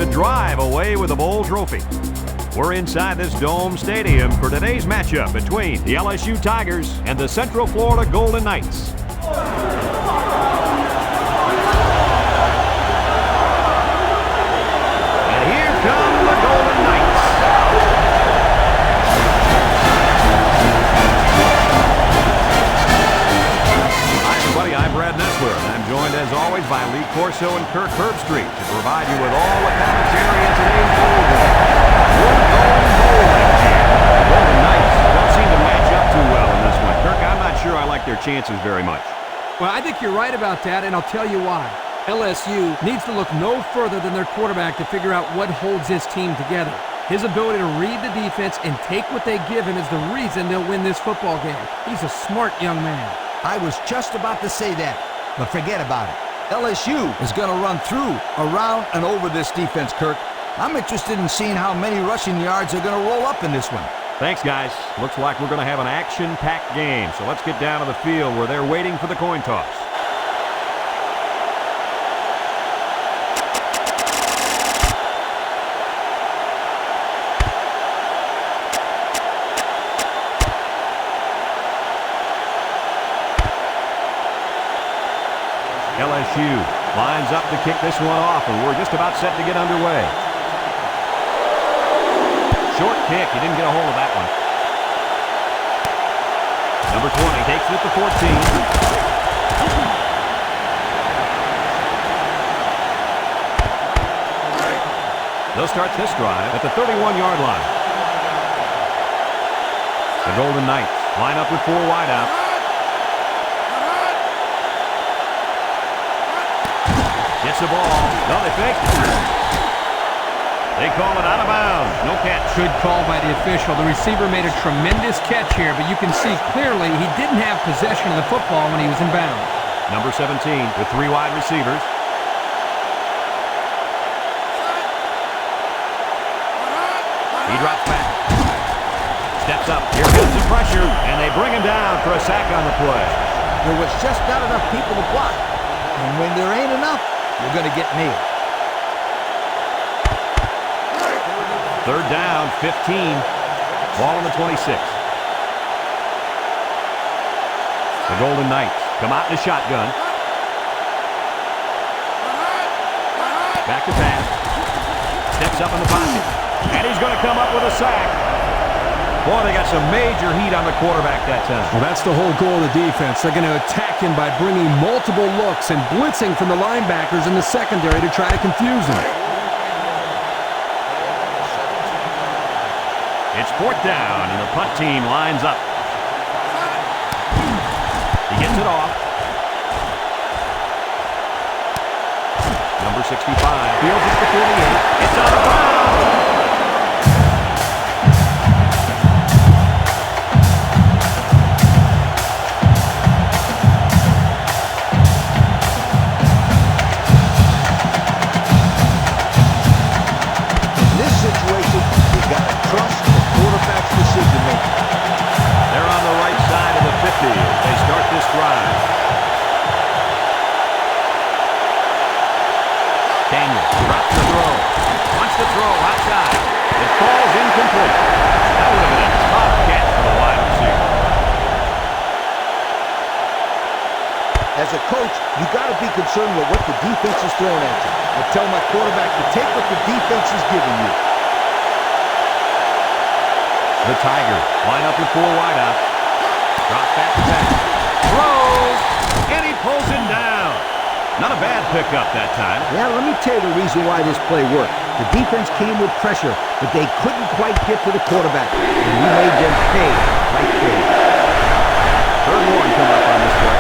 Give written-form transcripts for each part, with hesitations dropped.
to drive away with a bowl trophy. We're inside this dome stadium for today's matchup between the LSU Tigers and the Central Florida Golden Knights. And here come the Golden Knights. Hi everybody, I'm Brad Nessler, and I'm joined as always by Lee Corso and Kirk Herbstreit to provide you with all the commentary in today's bowl game. We're going bowling here. The Golden Knights don't seem to match up too well in this one. Kirk, I'm not sure I like their chances very much. Well, I think you're right about that, and I'll tell you why. LSU needs to look no further than their quarterback to figure out what holds his team together. His ability to read the defense and take what they give him is the reason they'll win this football game. He's a smart young man. I was just about to say that, but forget about it. LSU is going to run through, around, and over this defense, Kirk. I'm interested in seeing how many rushing yards are going to roll up in this one. Thanks, guys. Looks like we're going to have an action-packed game, so let's get down to the field where they're waiting for the coin toss. LSU lines up to kick this one off, and we're just about set to get underway. Short kick. He didn't get a hold of that one. Number 20 takes it at the 14. They'll start this drive at the 31-yard line. The Golden Knights line up with 4 wide out. Gets the ball. No, they fake it. They call it out of bounds. No catch. Good call by the official. The receiver made a tremendous catch here, but you can see clearly he didn't have possession of the football when he was in bounds. Number 17 with 3 wide receivers. He drops back. Steps up. Here comes the pressure, and they bring him down for a sack on the play. There was just not enough people to block. And when there ain't enough, you're going to get nailed. Third down, 15. Ball on the 26. The Golden Knights come out in a shotgun. Back to pass. Steps up in the pocket. And he's going to come up with a sack. Boy, they got some major heat on the quarterback that time. Well, that's the whole goal of the defense. They're going to attack him by bringing multiple looks and blitzing from the linebackers in the secondary to try to confuse him. It's 4th down, and the punt team lines up. He gets it off. Number 65 fields it to 48. It's out of bounds. They're on the right side of the 50 as they start this drive. Daniel drops the throw. Wants to throw outside. It falls incomplete. That would have been a tough catch for the wide receiver. As a coach, you got to be concerned with what the defense is throwing at you. I tell my quarterback to take what the defense is giving you. The Tigers line up with 4 wide out. Drop back to pass. Throws, and he pulls him down. Not a bad pickup that time. Yeah, let me tell you the reason why this play worked. The defense came with pressure, but they couldn't quite get to the quarterback. And we made them pay right there. 3rd and 1 come up on this play.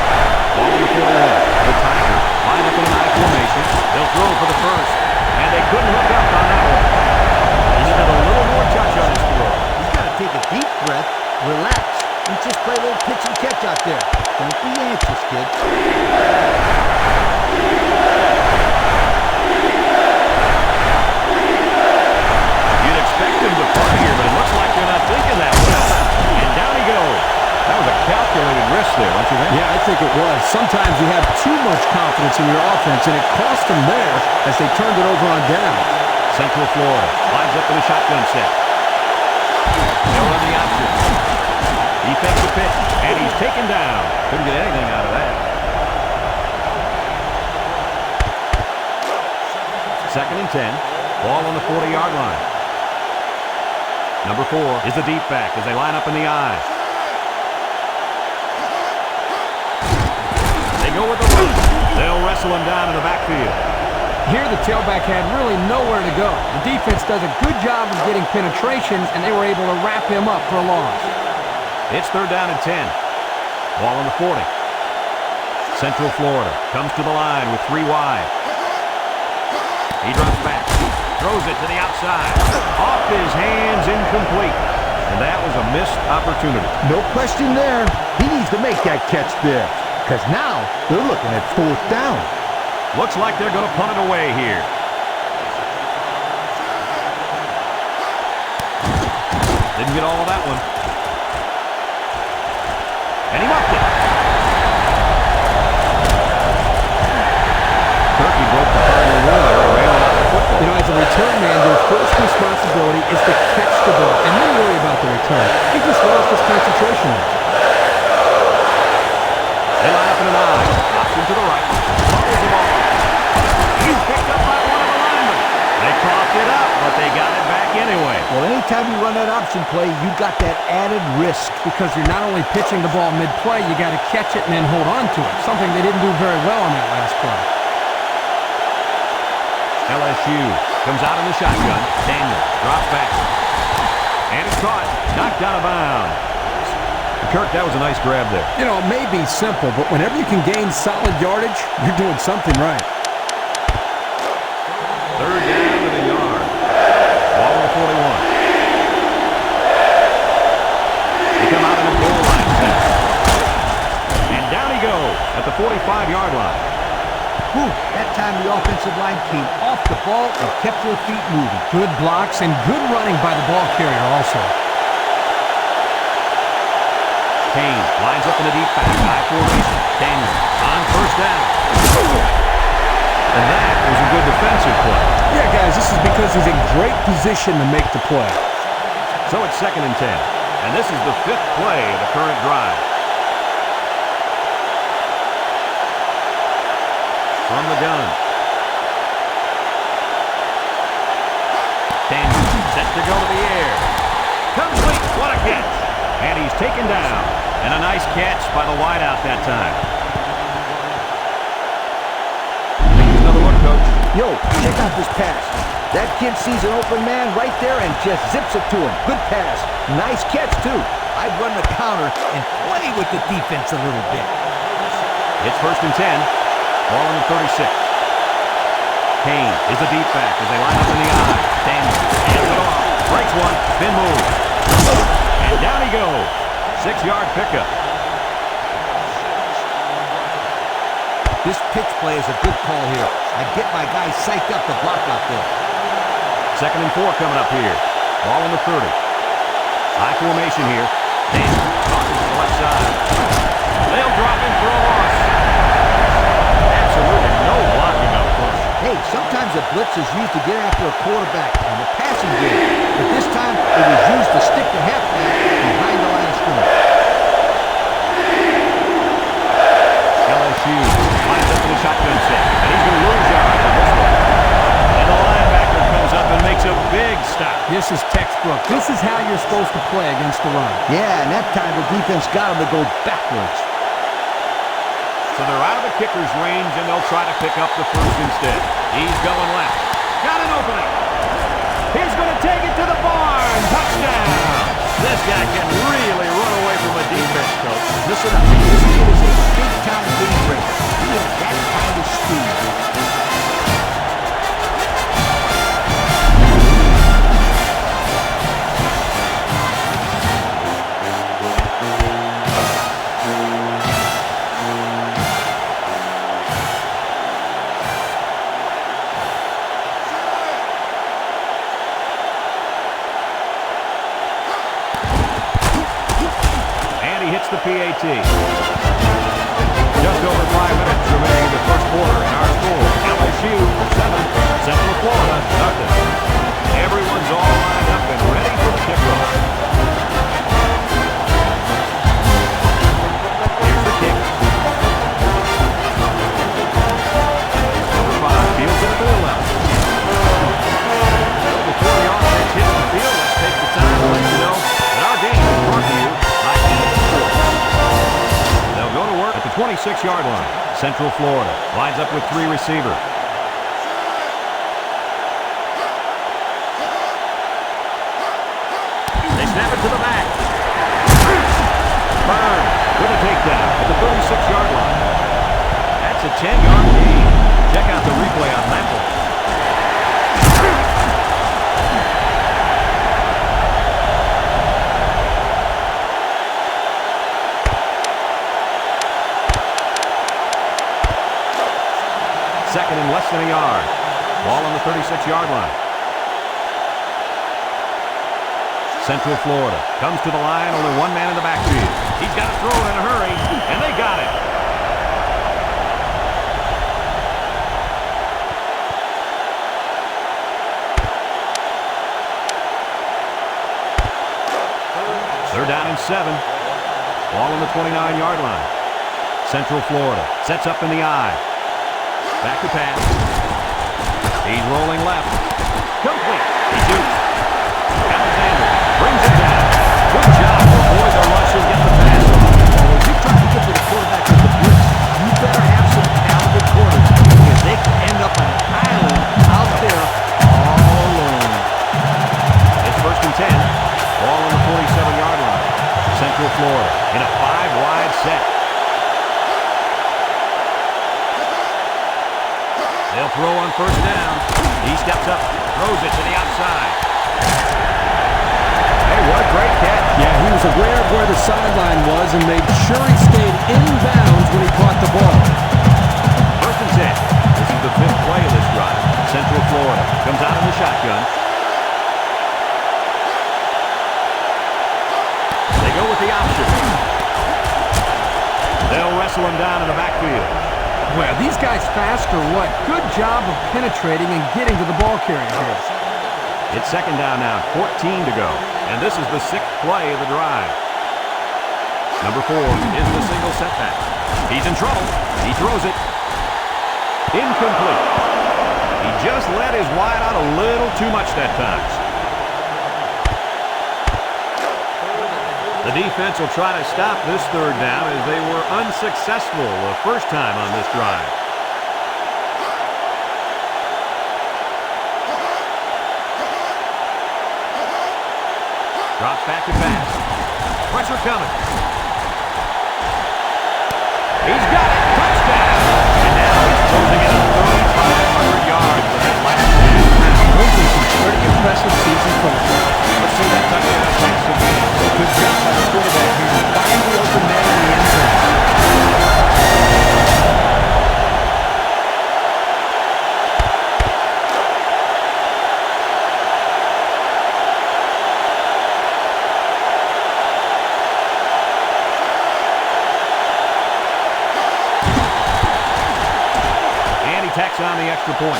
Ball in the 41. The Tigers line up in an I formation. They'll throw for the first, and they couldn't hook up on that one. He needed a little more touch on his throw. Take a deep breath, relax, and just play a little pitch and catch out there. Don't be anxious, kid. You'd expect him to punt here, but it looks like they're not thinking that way. And down he goes. That was a calculated risk there, don't you think? Yeah, I think it was. Sometimes you have too much confidence in your offense, and it cost them there as they turned it over on down. Central Florida lines up in a shotgun set. They'll run the option. He takes the pitch, and he's taken down. Couldn't get anything out of that. Second and 10. Ball on the 40-yard line. Number 4 is the deep back as they line up in the I. They go with the run. They'll wrestle him down in the backfield. Here the tailback had really nowhere to go. The defense does a good job of getting penetrations, and they were able to wrap him up for a loss. It's third down and 10. Ball on the 40. Central Florida comes to the line with 3 wide. He drops back. Throws it to the outside. Off his hands, incomplete. And that was a missed opportunity. No question there. He needs to make that catch there. Because now they're looking at fourth down. Looks like they're going to punt it away here. Didn't get all of that one. And he muffed it. Turkey broke the final rule there, railing out the football. You know, as a return man, your first responsibility is to catch the ball and then worry about the return. He just lost his concentration there. They line up in an I. Option to the right. Fumbles the ball. He's picked up by one of the linemen. They coughed it up, but they got it back anyway. Well, anytime you run that option play, you got that added risk. Because you're not only pitching the ball mid-play, you got to catch it and then hold on to it, something they didn't do very well on that last play. LSU comes out in the shotgun. Daniel drops back. And it's caught. Knocked out of bounds. Kirk, that was a nice grab there. You know, it may be simple, but whenever you can gain solid yardage, you're doing something right. Third down and a yard. Ball on the 41. They come out in the goal line set. And down he goes at the 45-yard line. Whew, that time the offensive line came off the ball and kept their feet moving. Good blocks and good running by the ball carrier also. Kane lines up in the deep back. I formation. Daniel on first down. And that was a good defensive play. Yeah, guys, this is because he's in great position to make the play. So it's second and 10. And this is the 5th play of the current drive. From the gun. Daniel sets to go to the air. Complete. What a catch. And he's taken down. And a nice catch by the wideout that time. Here's another look, Coach. Yo, check out this pass. That kid sees an open man right there and just zips it to him. Good pass. Nice catch, too. I'd run the counter and play with the defense a little bit. It's first and 10. Ball on the 36. Kane is the deep back as they line up in the I. Daniel hands it off. Breaks one. Spin move. And down he goes. 6-yard pickup. This pitch play is a good call here. I get my guys psyched up to block out there. Second and 4 coming up here. Ball on the 30. High formation here. Daniel tosses to the left side. They'll drop him for a loss. Absolutely no blocking up front. Hey, sometimes a blitz is used to get after a quarterback in the passing game. But this time, it was used to stick the halfback behind the line of scrimmage. LSU lines up in the shotgun set. And he's going to lose yards on this one. And the linebacker comes up and makes a big stop. This is textbook. This is how you're supposed to play against the run. Yeah, and that time the defense got him to go backwards. So they're out of the kicker's range, and they'll try to pick up the first instead. He's going left. Got an opening. He's going to take it to the barn. Touchdown. This guy can really run away from a defense, Coach. Listen up. This kid is a big-time game breaker. He has that kind of speed. The PAT. Just over 5 minutes remaining in the first quarter, and our score, LSU 7, Central Florida 0. the 26-yard line. Central Florida lines up with 3 receivers. They snap it to the back. Burns with a takedown at the 36-yard line. That's a 10-yard gain. Check out the replay on that one. Second and less than a yard. Ball on the 36-yard line. Central Florida comes to the line, only one man in the backfield. He's got to throw it in a hurry, and they got it. They're down in 7. Ball on the 29-yard line. Central Florida sets up in the I. Back to pass. He's rolling left. Complete. He shoots. Alexander brings it down. Good job to avoid the rush and get the pass off. Well, if you're trying to get to the quarterback with the blitz, you better have some talented corners because they can end up on an island out there all alone. It's first and 10. Ball on the 47-yard line. Central Florida in a 5-wide set. They'll throw on first down. He steps up, throws it to the outside. Hey, what a great catch. Yeah, he was aware of where the sideline was and made sure he stayed in bounds when he caught the ball. First and 10. This is the 5th play of this drive. Central Florida comes out in the shotgun. They go with the option. They'll wrestle him down in the backfield. Well, these guys fast or what? Good job of penetrating and getting to the ball carrier here. It's second down now, 14 to go. And this is the 6th play of the drive. Number 4 is the single setback. He's in trouble. He throws it. Incomplete. He just let his wide out a little too much that time. The defense will try to stop this third down as they were unsuccessful the first time on this drive. Drops back to pass. Pressure coming. He's got it. Touchdown. And now he's closing in on 3,500 yards with that last pass. Those are some pretty impressive season totals. Let's see that touchdown pass again. Good job by the quarterback here to find the open man in the end zone. And he tacks on the extra point.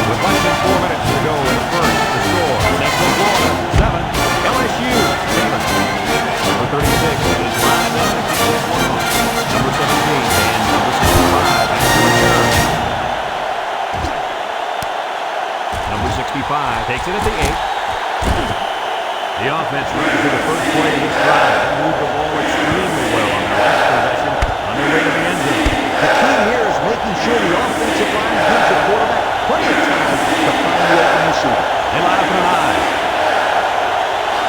With less than 4 minutes to go in the first, the score, Central Florida, 7, LSU, 7. Number 36 is live in the football. Number 17 and number 65 has to return. Number 65 takes it at the 8. The offense runs to the first play of this drive and moved the ball extremely well on their last possession on their way to the end zone. The key here is making sure the offensive line gives the quarterback plenty of time to find the open receiver. They line up in an I.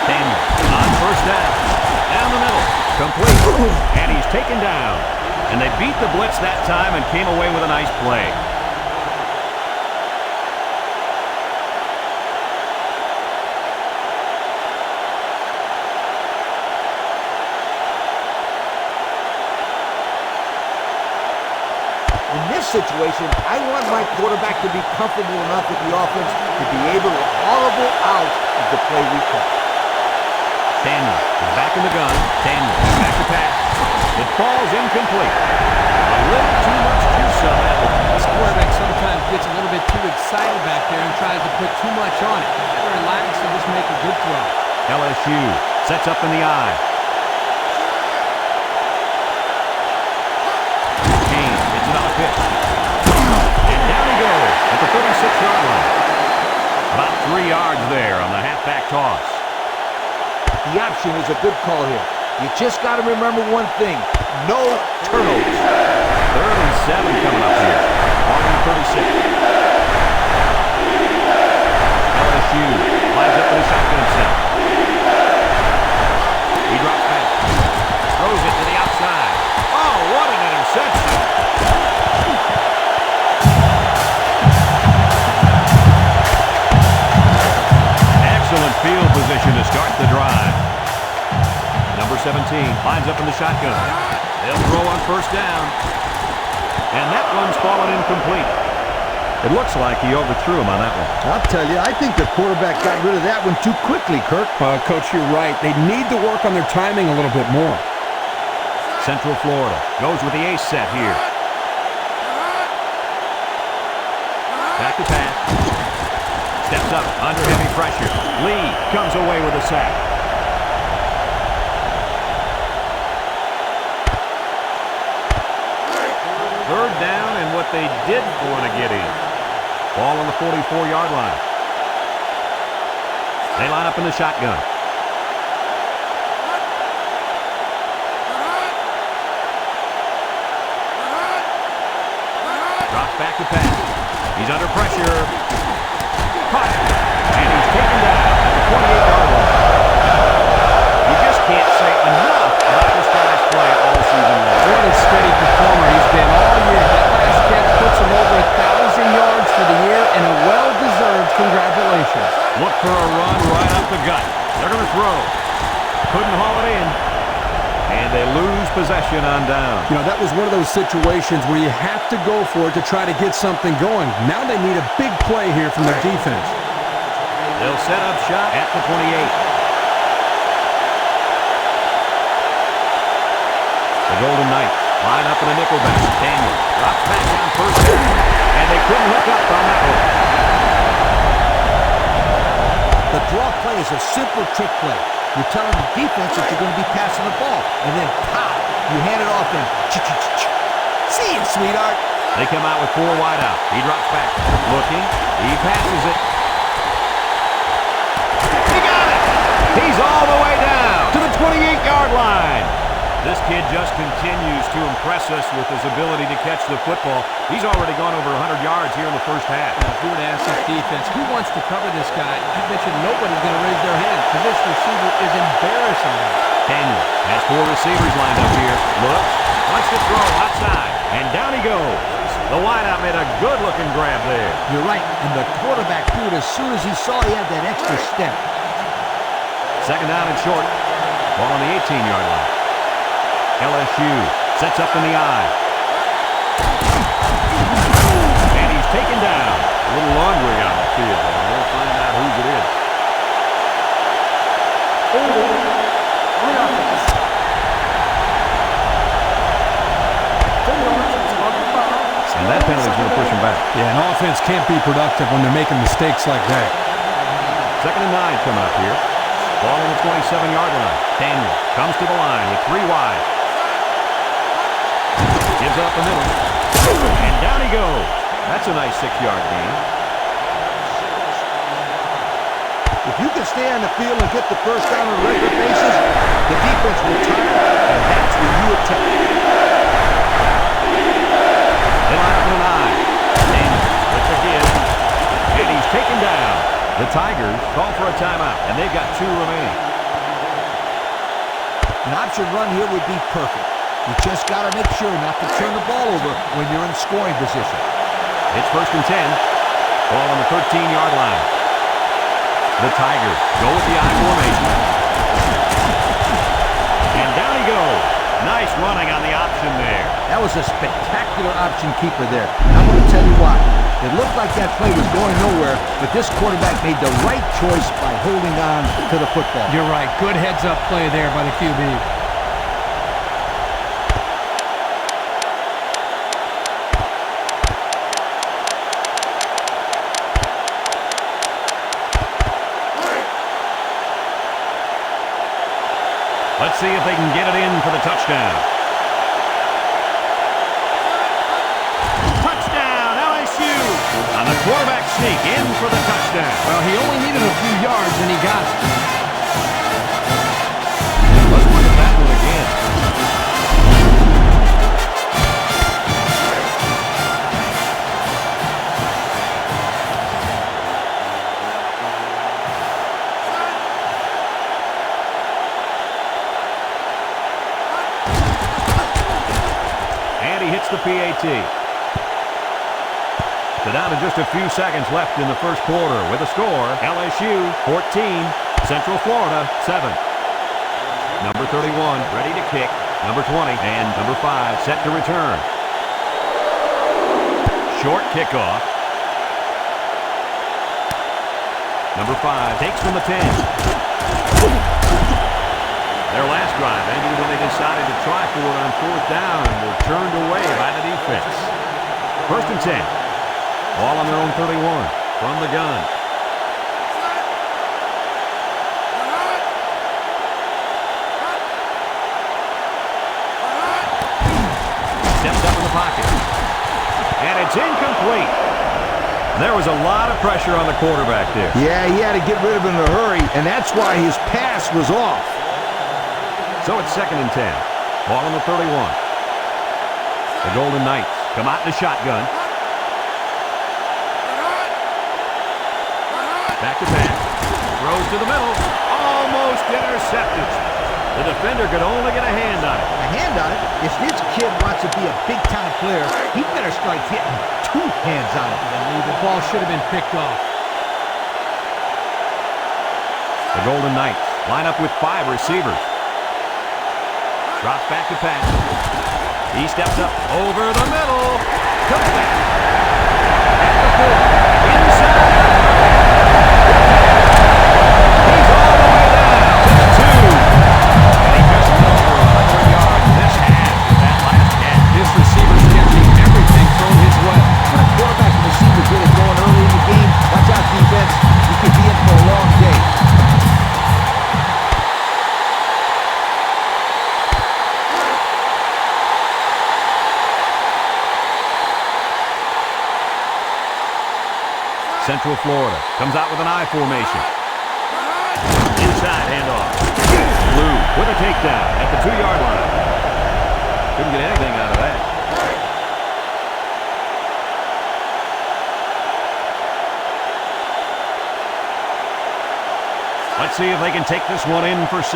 Daniel on first down. Down the middle. Complete. And he's taken down. And they beat the blitz that time and came away with a nice play. In this situation, I want my quarterback to be comfortable enough with the offense to be able to audible out of the play we call. Daniel is back in the gun. Daniel back to pass. It falls incomplete. A little too much juice on that one. This quarterback sometimes gets a little bit too excited back there and tries to put too much on it. Better relax and just make a good throw. LSU sets up in the I. Kane gets it on a pitch. And down he goes at the 36-yard line. About 3 yards there on the halfback toss. The option is a good call here. You just got to remember one thing. No turnovers. 3rd and 7 coming up here. Ball on 36. LSU lines up in a shotgun set. He drops back. Throws it to the outside. Oh, what an interception. Excellent field position to start the drive. Number 17 lines up in the shotgun. They'll throw on 1st down. And that one's fallen incomplete. It looks like he overthrew him on that one. I'll tell you, I think the quarterback got rid of that one too quickly, Kirk. Coach, you're right. They need to work on their timing a little bit more. Central Florida goes with the ace set here. Back to pass. Steps up under heavy pressure. Lee comes away with a sack. Third down and what they didn't want to get in. Ball on the 44-yard line. They line up in the shotgun. Drops back to pass. He's under pressure. Caught. And he's taken down at the 28-yard line. You just can't say enough about this guy's play all season long. What a steady performer he's been all year. That last catch puts him over 1,000 yards for the year, and a well-deserved congratulations. Look for a run right up the gut. They're going to throw. Couldn't haul it in. And they lose possession on down. You know, that was one of those situations where you have to go for it to try to get something going. Now they need a big play here from their defense. They'll set up shop at the 28. The Golden Knights line up in a nickelback. Daniel drops back on 1st down. And they couldn't hook up on that one. The draw play is a simple trick play. You're telling the defense that you're going to be passing the ball. And then, pow, you hand it off and see you, sweetheart. They come out with 4 wide out. He drops back. Looking. He passes it. He got it! He's all the way down to the 28-yard line. This kid just continues to impress us with his ability to catch the football. He's already gone over 100 yards here in the first half. Now, if you were to ask this defense, who wants to cover this guy, I bet you nobody's going to raise their hand, because this receiver is embarrassing them. Daniel has 4 receivers lined up here. Looks, wants to throw outside, and down he goes. The wideout made a good-looking grab there. You're right, and the quarterback threw it as soon as he saw he had that extra step. 2nd down and short. Ball on the 18-yard line. LSU sets up in the eye. And he's taken down. A little laundry on the field. We'll find out whose it is. And that penalty's going to push him back. Yeah, an offense can't be productive when they're making mistakes like that. 2nd and 9 coming up here. Ball on the 27-yard line. Daniel comes to the line with 3 wide. Gives up the middle. And down he goes. That's a nice 6-yard gain. If you can stay on the field and get the first down on a regular basis, the defense will tire, and that's when you attack. They line up in an eye. Daniel looks again. And he's taken down. The Tigers call for a timeout, and they've got 2 remaining. An option run here would be perfect. You just got to make sure not to turn the ball over when you're in scoring position. It's 1st and 10. Ball on the 13-yard line. The Tigers go with the I formation. And down he goes. Nice running on the option there. That was a spectacular option keeper there. I'm going to tell you why. It looked like that play was going nowhere, but this quarterback made the right choice by holding on to the football. You're right. Good heads-up play there by the QB. Let's see if they can get it in for the touchdown. Touchdown, LSU! On the quarterback sneak in for the touchdown. Well, he only needed a few yards, and he got it. Let's look at that one hits the PAT. So down to just a few seconds left in the first quarter with a score, LSU 14, Central Florida 7. Number 31 ready to kick. Number 20 and number 5 set to return. Short kickoff. Number 5 takes from the 10. Their last drive ended when they decided to try for it on fourth down and were turned away by the defense. First and 10. All on their own 31 from the gun. Steps up in the pocket. And it's incomplete. There was a lot of pressure on the quarterback there. Yeah, he had to get rid of him in a hurry, and that's why his pass was off. So it's second and 10. Ball on the 31. The Golden Knights come out in the shotgun. Back to pass. Throws to the middle. Almost intercepted. The defender could only get a hand on it. A hand on it? If this kid wants to be a big-time player, he better start getting 2 hands on it. The ball should have been picked off. The Golden Knights line up with 5 receivers. Drops back to pass. He steps up over the middle. Comes back. At the 4. Inside. He's all the way down to the 2. And he just went over 100 yards this half with that last catch. This receiver's catching everything thrown his way. When a quarterback and receiver get it going early in the game, watch out, defense. You could be in for a long day. Central Florida comes out with an I formation. Inside handoff. Blue with a takedown at the 2-yard line. Couldn't get anything out of that. Let's see if they can take this one in for 6.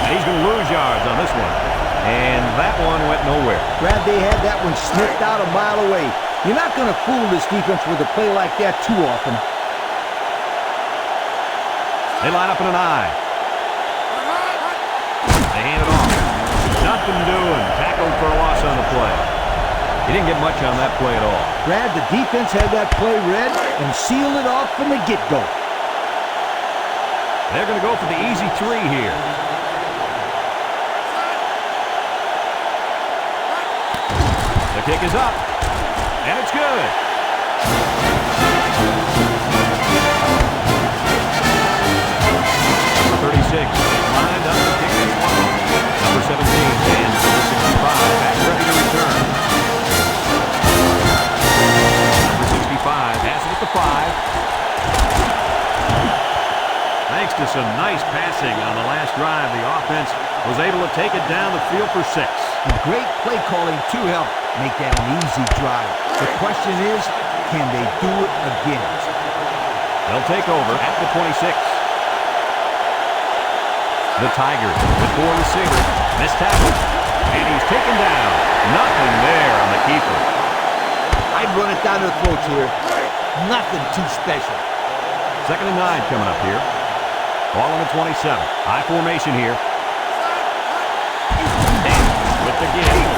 And he's going to lose yards on this one. And that one went nowhere. Brad, they had that one sniffed out a mile away. You're not going to fool this defense with a play like that too often. They line up in an I. They hand it off. Nothing doing. Tackled for a loss on the play. He didn't get much on that play at all. Brad, the defense had that play read and sealed it off from the get-go. They're going to go for the easy 3 here. The kick is up, and it's good. Number 36 lined up to kick this one off. Number 17 and number 65 back ready to return. Number 65 has it at the 5. Thanks to some nice passing on the last drive, the offense was able to take it down the field for 6. And great play calling to help make that an easy drive. The question is, can they do it again? They'll take over at the 26. The Tigers with 4 receivers. Missed tackle. And he's taken down. Nothing there on the keeper. I'd run it down their throats here. Nothing too special. Second and 9 coming up here. Ball on the 27. High formation here. And with the game.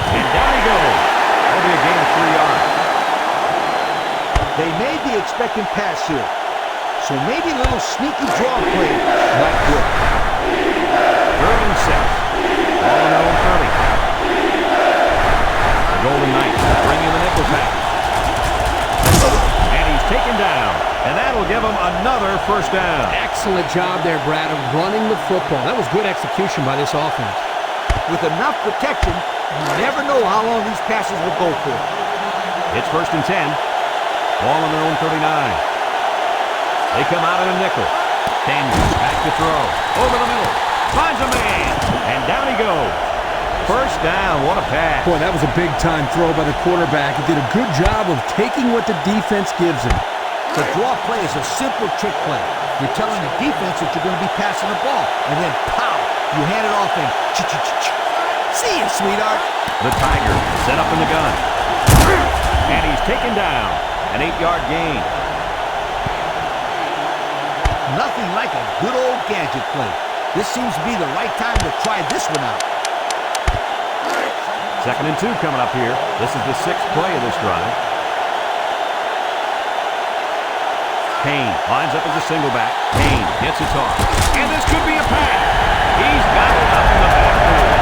And down he goes. That'll be a gain of 3 yards. They may be expecting pass here. So maybe a little sneaky draw play might work. Third and 6. Ball on their own 30. The Golden Knights bring in the nickel package. And he's taken down. And that'll give him another first down. Excellent job there, Brad, of running the football. That was good execution by this offense. With enough protection, you never know how long these passes will go for. It's first and 10. Ball on their own 39. They come out in a nickel. Daniels back to throw. Over the middle. Finds a man. And down he goes. First down. What a pass. Boy, that was a big-time throw by the quarterback. He did a good job of taking what the defense gives him. The draw play is a simple trick play. You're telling the defense that you're going to be passing the ball, and then pow, you hand it off and see you, sweetheart. The Tigers set up in the gun. And he's taken down. An 8-yard gain. Nothing like a good old gadget play. This seems to be the right time to try this one out. 2nd and 2 coming up here. This is the 6th play of this drive. Kane lines up as a single back. Kane gets it off. And this could be a pass. He's battled up in the backfield.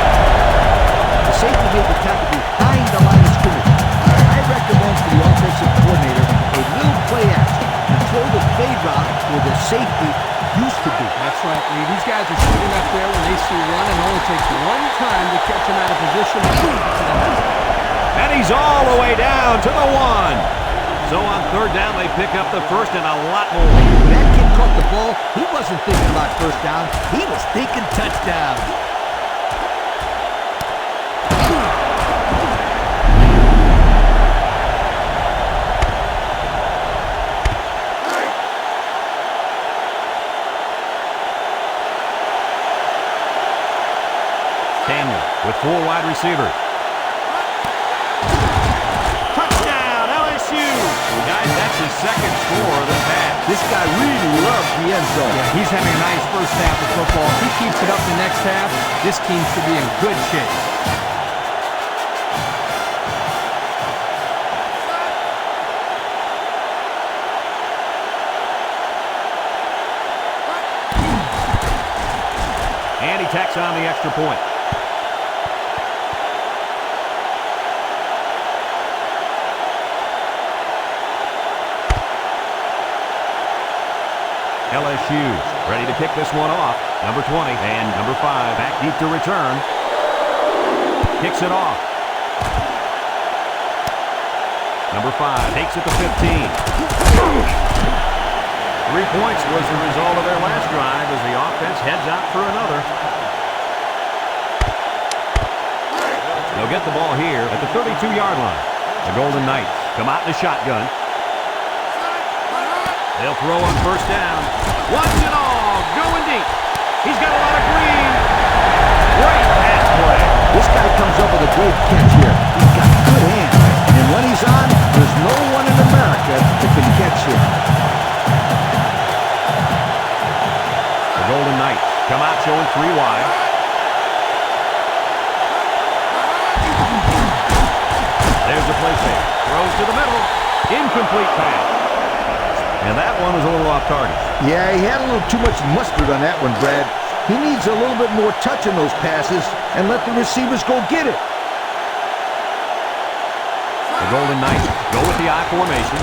The safety made the tackle behind the line of scrimmage. I recommend to the offensive coordinator a little play action and throw the fade route where the safety used to be. That's right, Lee. These guys are shooting up there when they see one, and it only takes one time to catch him out of position. And he's all the way down to the 1. So on 3rd down, they pick up the first and a lot more. When that kid caught the ball, he wasn't thinking about first down. He was thinking touchdown. With 4 wide receivers. Touchdown, LSU! Guys, that's his 2nd score of the pass. This guy really loves the end zone. Yeah, he's having a nice first half of football. If he keeps it up the next half, this team should be in good shape. And he tacks on the extra point. LSU ready to kick this one off. Number 20 and number 5 back deep to return. Kicks it off. Number 5 takes it to 15. 3 points was the result of their last drive as the offense heads out for another. They'll get the ball here at the 32-yard line. The Golden Knights come out in the shotgun. They'll throw on 1st down. Wants it all. Going deep. He's got a lot of green. Great pass play. This guy comes up with a great catch here. He's got good hands. And when he's on, there's no one in America that can catch him. The Golden Knights come out showing 3 wide. There's the play fake. Throws to the middle. Incomplete pass. And that one was a little off target. Yeah, he had a little too much mustard on that one, Brad. He needs a little bit more touch in those passes and let the receivers go get it. The Golden Knights go with the I formation.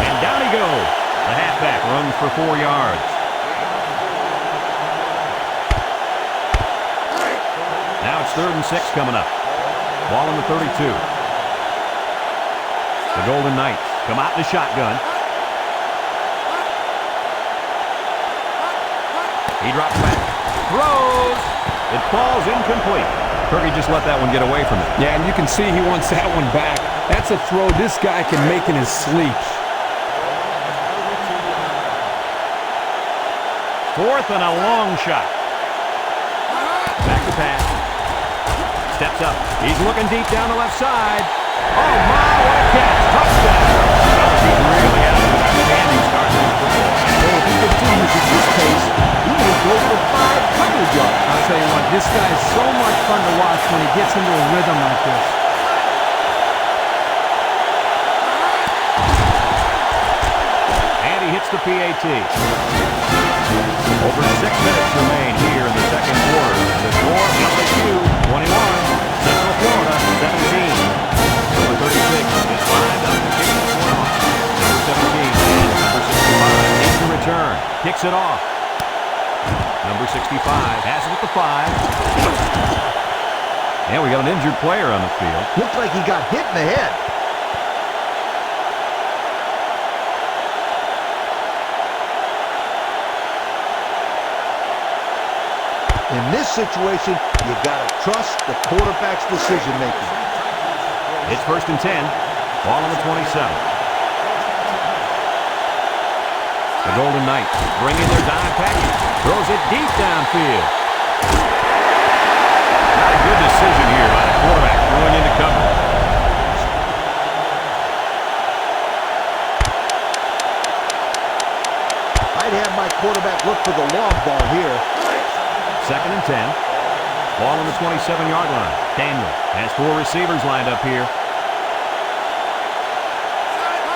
And down he goes. The halfback runs for 4 yards. Now it's 3rd and 6 coming up. Ball on the 32. The Golden Knights come out in the shotgun. He drops back. Throws. It falls incomplete. Kirby just let that one get away from him. Yeah, and you can see he wants that one back. That's a throw this guy can make in his sleep. 4th and a long shot. Back to pass. Steps up. He's looking deep down the left side. Oh, my, what a catch. Touchdown. He's really having an outstanding start to this football. Well, if he continues at this pace, he may go for 500 yards. I'll tell you what, this guy is so much fun to watch when he gets into a rhythm like this. And he hits the PAT. Over 6 minutes remain here in the 2nd quarter. The score, LSU 21, Central Florida 17. Number 36 is lined up to kick this one off. Number 17 and number 65 needs to return. Kicks it off. Number 65 has it at the 5. And we got an injured player on the field. Looked like he got hit in the head. In this situation, you got to trust the quarterback's decision-making. It's 1st and 10. Ball on the 27. The Golden Knights bringing their dime package. Throws it deep downfield. Not a good decision here by the quarterback throwing into cover. I'd have my quarterback look for the long ball here. 2nd and 10. Ball on the 27-yard line. Daniel has 4 receivers lined up here.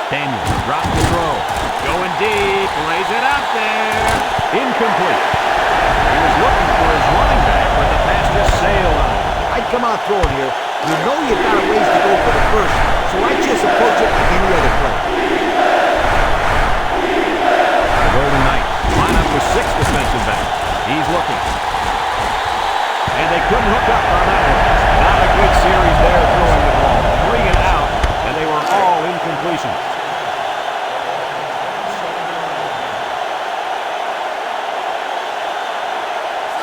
Daniel drops the throw. Going deep. Lays it out there. Incomplete. He was looking for his running back, but the pass just sailed on him. I'd come out throwing here. You know you've got a ways to go for the first, so I just approach it like any other play. The Golden Knights line up with 6 defensive backs. He's looking. And they couldn't hook up on that one. Not a good series there throwing the ball. 3 and out, and they were all incompletions.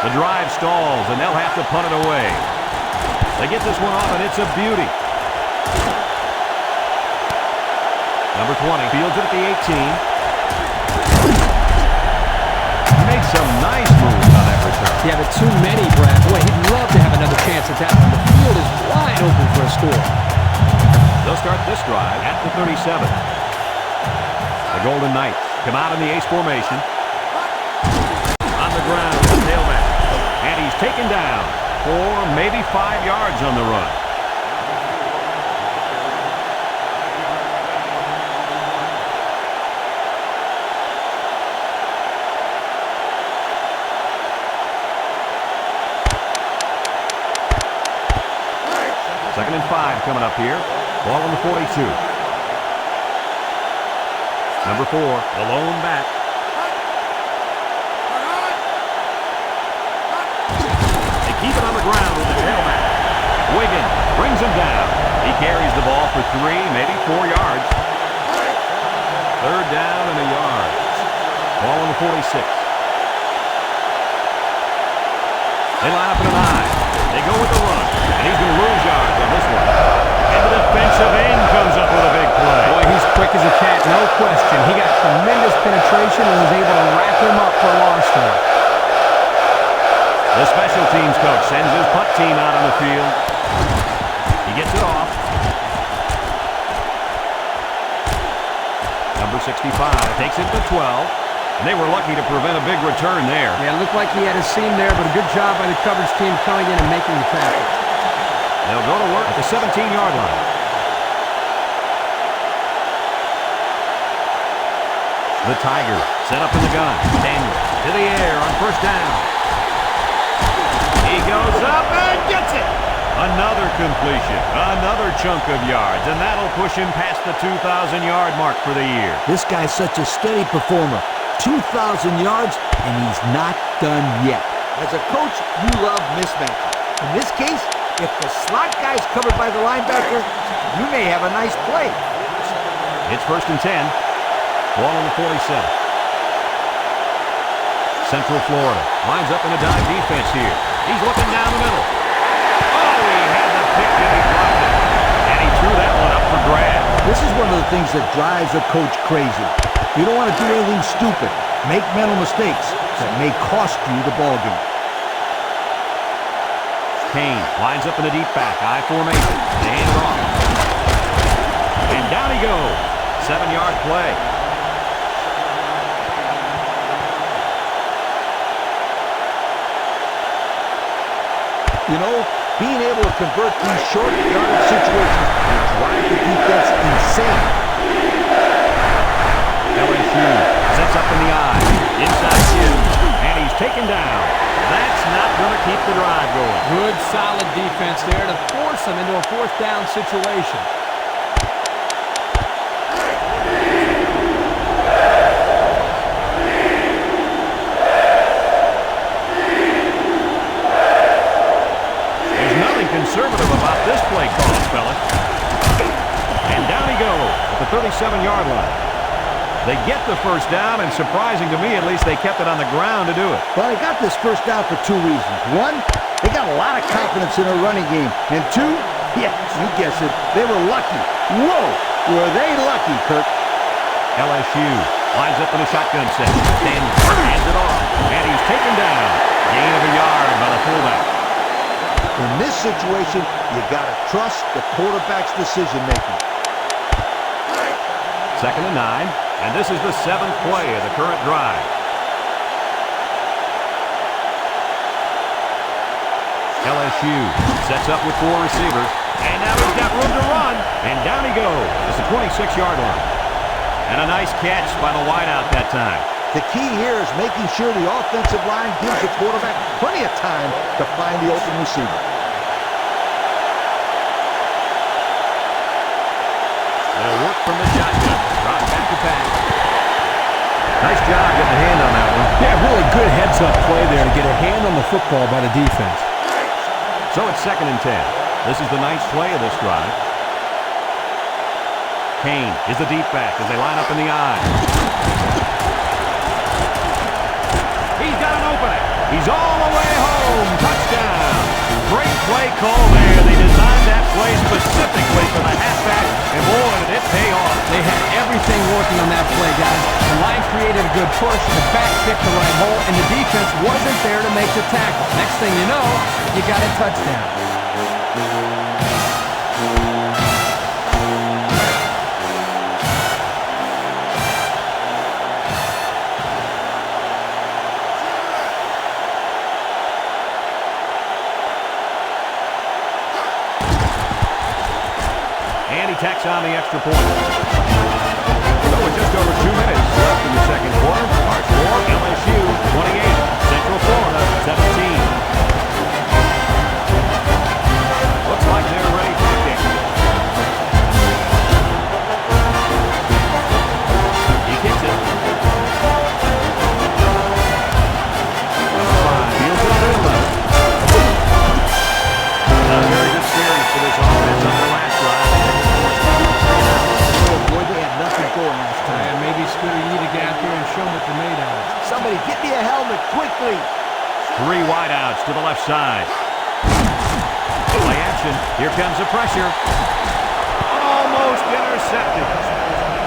The drive stalls, and they'll have to punt it away. They get this one off, and it's a beauty. Number 20 fields it at the 18. He made some nice moves on that return. Yeah, but too many, Brad. Boy, he'd love to have another chance at that one. The field is wide open for a score. They'll start this drive at the 37. The Golden Knights come out in the ace formation. On the ground with the tailback. And he's taken down 4, maybe 5 yards on the run. Second and 5 coming up here. Ball on the 42. Number 4, the lone back. They keep it on the ground with the tailback. Wiggins brings him down. He carries the ball for 3, maybe 4 yards. 3rd down and a yard. Ball on the 46. They line up in an eye. They go with the run, and he's going to lose yards on this one. And the defensive end comes up with a big play. Boy, he's quick as a cat, no question. He got tremendous penetration and was able to wrap him up for a loss there. The special teams coach sends his punt team out on the field. He gets it off. Number 65 takes it to 12. And they were lucky to prevent a big return there. Yeah, it looked like he had a seam there, but a good job by the coverage team coming in and making the tackle. They'll go to work at the 17-yard line. The Tigers set up in the gun. Daniel to the air on 1st down. He goes up and gets it. Another completion, another chunk of yards, and that'll push him past the 2,000-yard mark for the year. This guy's such a steady performer. 2,000 yards, and he's not done yet. As a coach, you love mismatches. In this case, if the slot guy's covered by the linebacker, you may have a nice play. It's 1st and 10. Ball on the 47. Central Florida lines up in a dive defense here. He's looking down the middle. Oh, he had the pick and he dropped it. And he threw that one up for grabs. This is one of the things that drives a coach crazy. You don't want to do anything stupid. Make mental mistakes that may cost you the ball game. Kane lines up in the deep back. I formation. They hand it off. And down he goes. 7-yard play. You know, being able to convert these short yardage situations will drive the defense insane. LSU sets up in the eye. Inside 2. And he's taken down. That's not going to keep the drive going. Good, solid defense there to force him into a 4th down situation. There's nothing conservative about this play call, fellas. And down he goes at the 37-yard line. They get the 1st down, and surprising to me, at least they kept it on the ground to do it. Well, they got this 1st down for 2 reasons. 1, they got a lot of confidence in their running game. And 2, yes, you guessed it, they were lucky. Whoa, were they lucky, Kirk. LSU Lines up in a shotgun set. Daniels hands it off, and he's taken down. Gain of a yard by the fullback. In this situation, you got to trust the quarterback's decision-making. 2nd and 9, and this is the 7th play of the current drive. LSU sets up with 4 receivers, and now he's got room to run, and down he goes. It's the 26-yard line. And a nice catch by the wideout that time. The key here is making sure the offensive line gives the quarterback plenty of time to find the open receiver. They'll work from the shotgun. Drop back to pass. Nice job getting a hand on that one. Yeah, really good heads-up play there to get a hand on the football by the defense. So it's 2nd and 10. This is the 9th play of this drive. Kane is the deep back as they line up in the I. He's got an opening. He's all the way home. Touchdown. Great play call there. They designed that play specifically for the halfback, and boy, did it pay off. They had everything working on that play, guys. The line created a good push, the back picked the right hole, and the defense wasn't there to make the tackle. Next thing you know, you got a touchdown. And he tacks on the extra point. So with just over 2 minutes left in the second quarter, our score, LSU 28, Central Florida 17. Looks like they're ready for the kick. He kicks it. Number 5, heels it to 11. Not a very good series for this offense on their last drive. Boy, they had nothing going last time. And maybe Scooter, you need to get out there and show them what they're made out of. Somebody get me a helmet quickly. 3 wideouts to the left side. Play action. Here comes the pressure. Almost intercepted.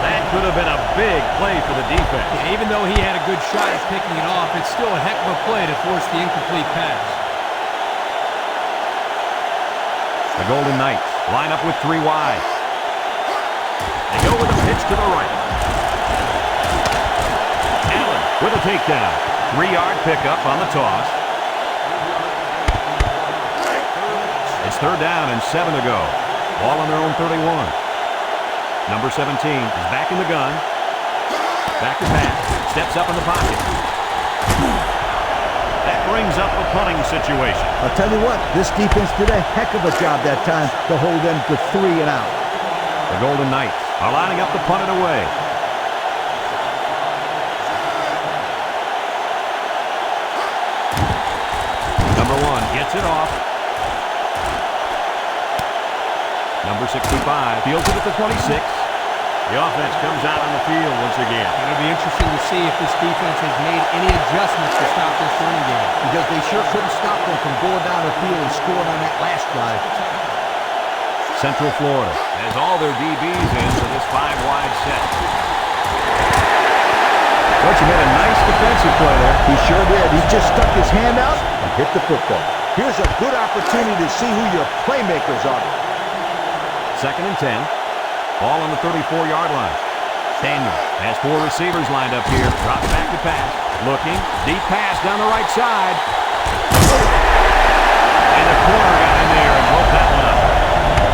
That could have been a big play for the defense. Yeah, even though he had a good shot at picking it off, it's still a heck of a play to force the incomplete pass. The Golden Knights line up with 3 wide. They go with a pitch to the right. Allen with a takedown. 3-yard pickup on the toss. It's 3rd down and 7 to go. Ball on their own 31. Number 17 is back in the gun. Back to pass. Steps up in the pocket. That brings up a punting situation. I'll tell you what, this defense did a heck of a job that time to hold them to 3 and out. The Golden Knights are lining up to punt it away. Number 1 gets it off. Number 65 fields it at the 26. The offense comes out on the field once again. It'll be interesting to see if this defense has made any adjustments to stop this running game. Because they sure couldn't stop them from going down the field and scoring on that last drive. Central Florida has all their DBs in for this 5-wide set. Coach, you made a nice defensive play there. He sure did. He just stuck his hand out and hit the football. Here's a good opportunity to see who your playmakers are. 2nd and 10. Ball on the 34-yard line. Daniel has 4 receivers lined up here. Drops back to pass. Looking. Deep pass down the right side. And the corner got in there and broke that one up.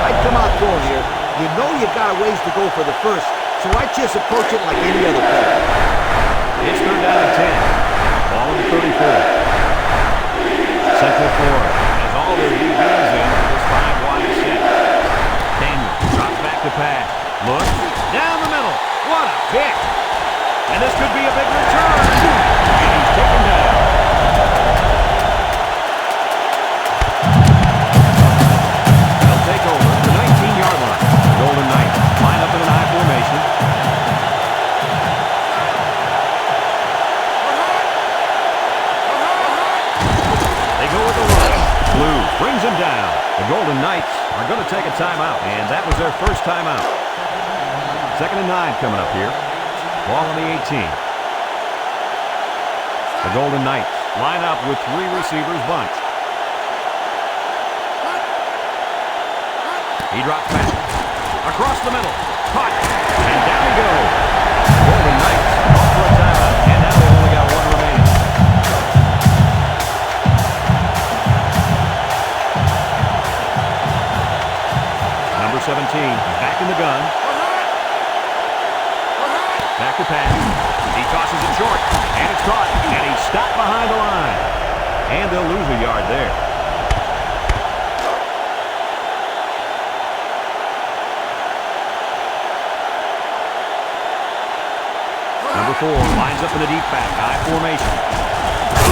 I'd come out going here. You know you got a ways to go for the first, so I just approach it like any other player. It's 3rd down and 10. Ball on the 34. Central Florida has all their DBs in for this 5-wide set. Daniel drops back to pass. Looks. Down the middle. What a pick. And this could be a big return. And he's taken down. They'll take over the 19-yard line. The Golden Knights line up in an I formation. They go with the run. Blue brings him down. The Golden Knights are going to take a timeout, and that was their first timeout. 2nd and 9 coming up here. Ball on the 18. The Golden Knights line up with 3 receivers bunched. He drops back. Across the middle. Caught. And down he goes. Golden Knights off for a timeout. And now they've only got 1 remaining. Number 17 back in the gun. Back to pass. He tosses it short. And it's caught. And he's stopped behind the line. And they'll lose a yard there. Number 4 lines up in the deep back. High formation.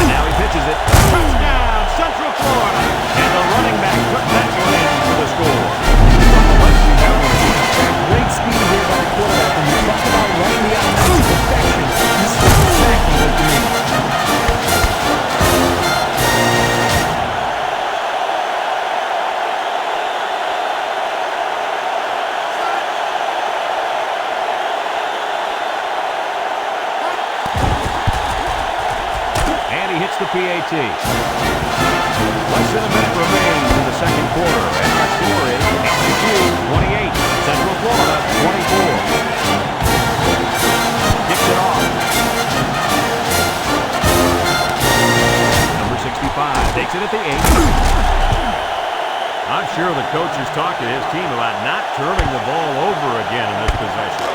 And now he pitches it. Touchdown, Central Florida. And the running back took that one in for the score. Great speed here by the quarterback. When you talk about running the offense to perfection, this is exactly what you need. And he hits the PAT. Less than a minute remains in the second quarter. And our score is LSU 28, Central Florida 24. Kicks it off. Number 65 takes it at the 8. I'm sure the coach has talked to his team about not turning the ball over again in this possession.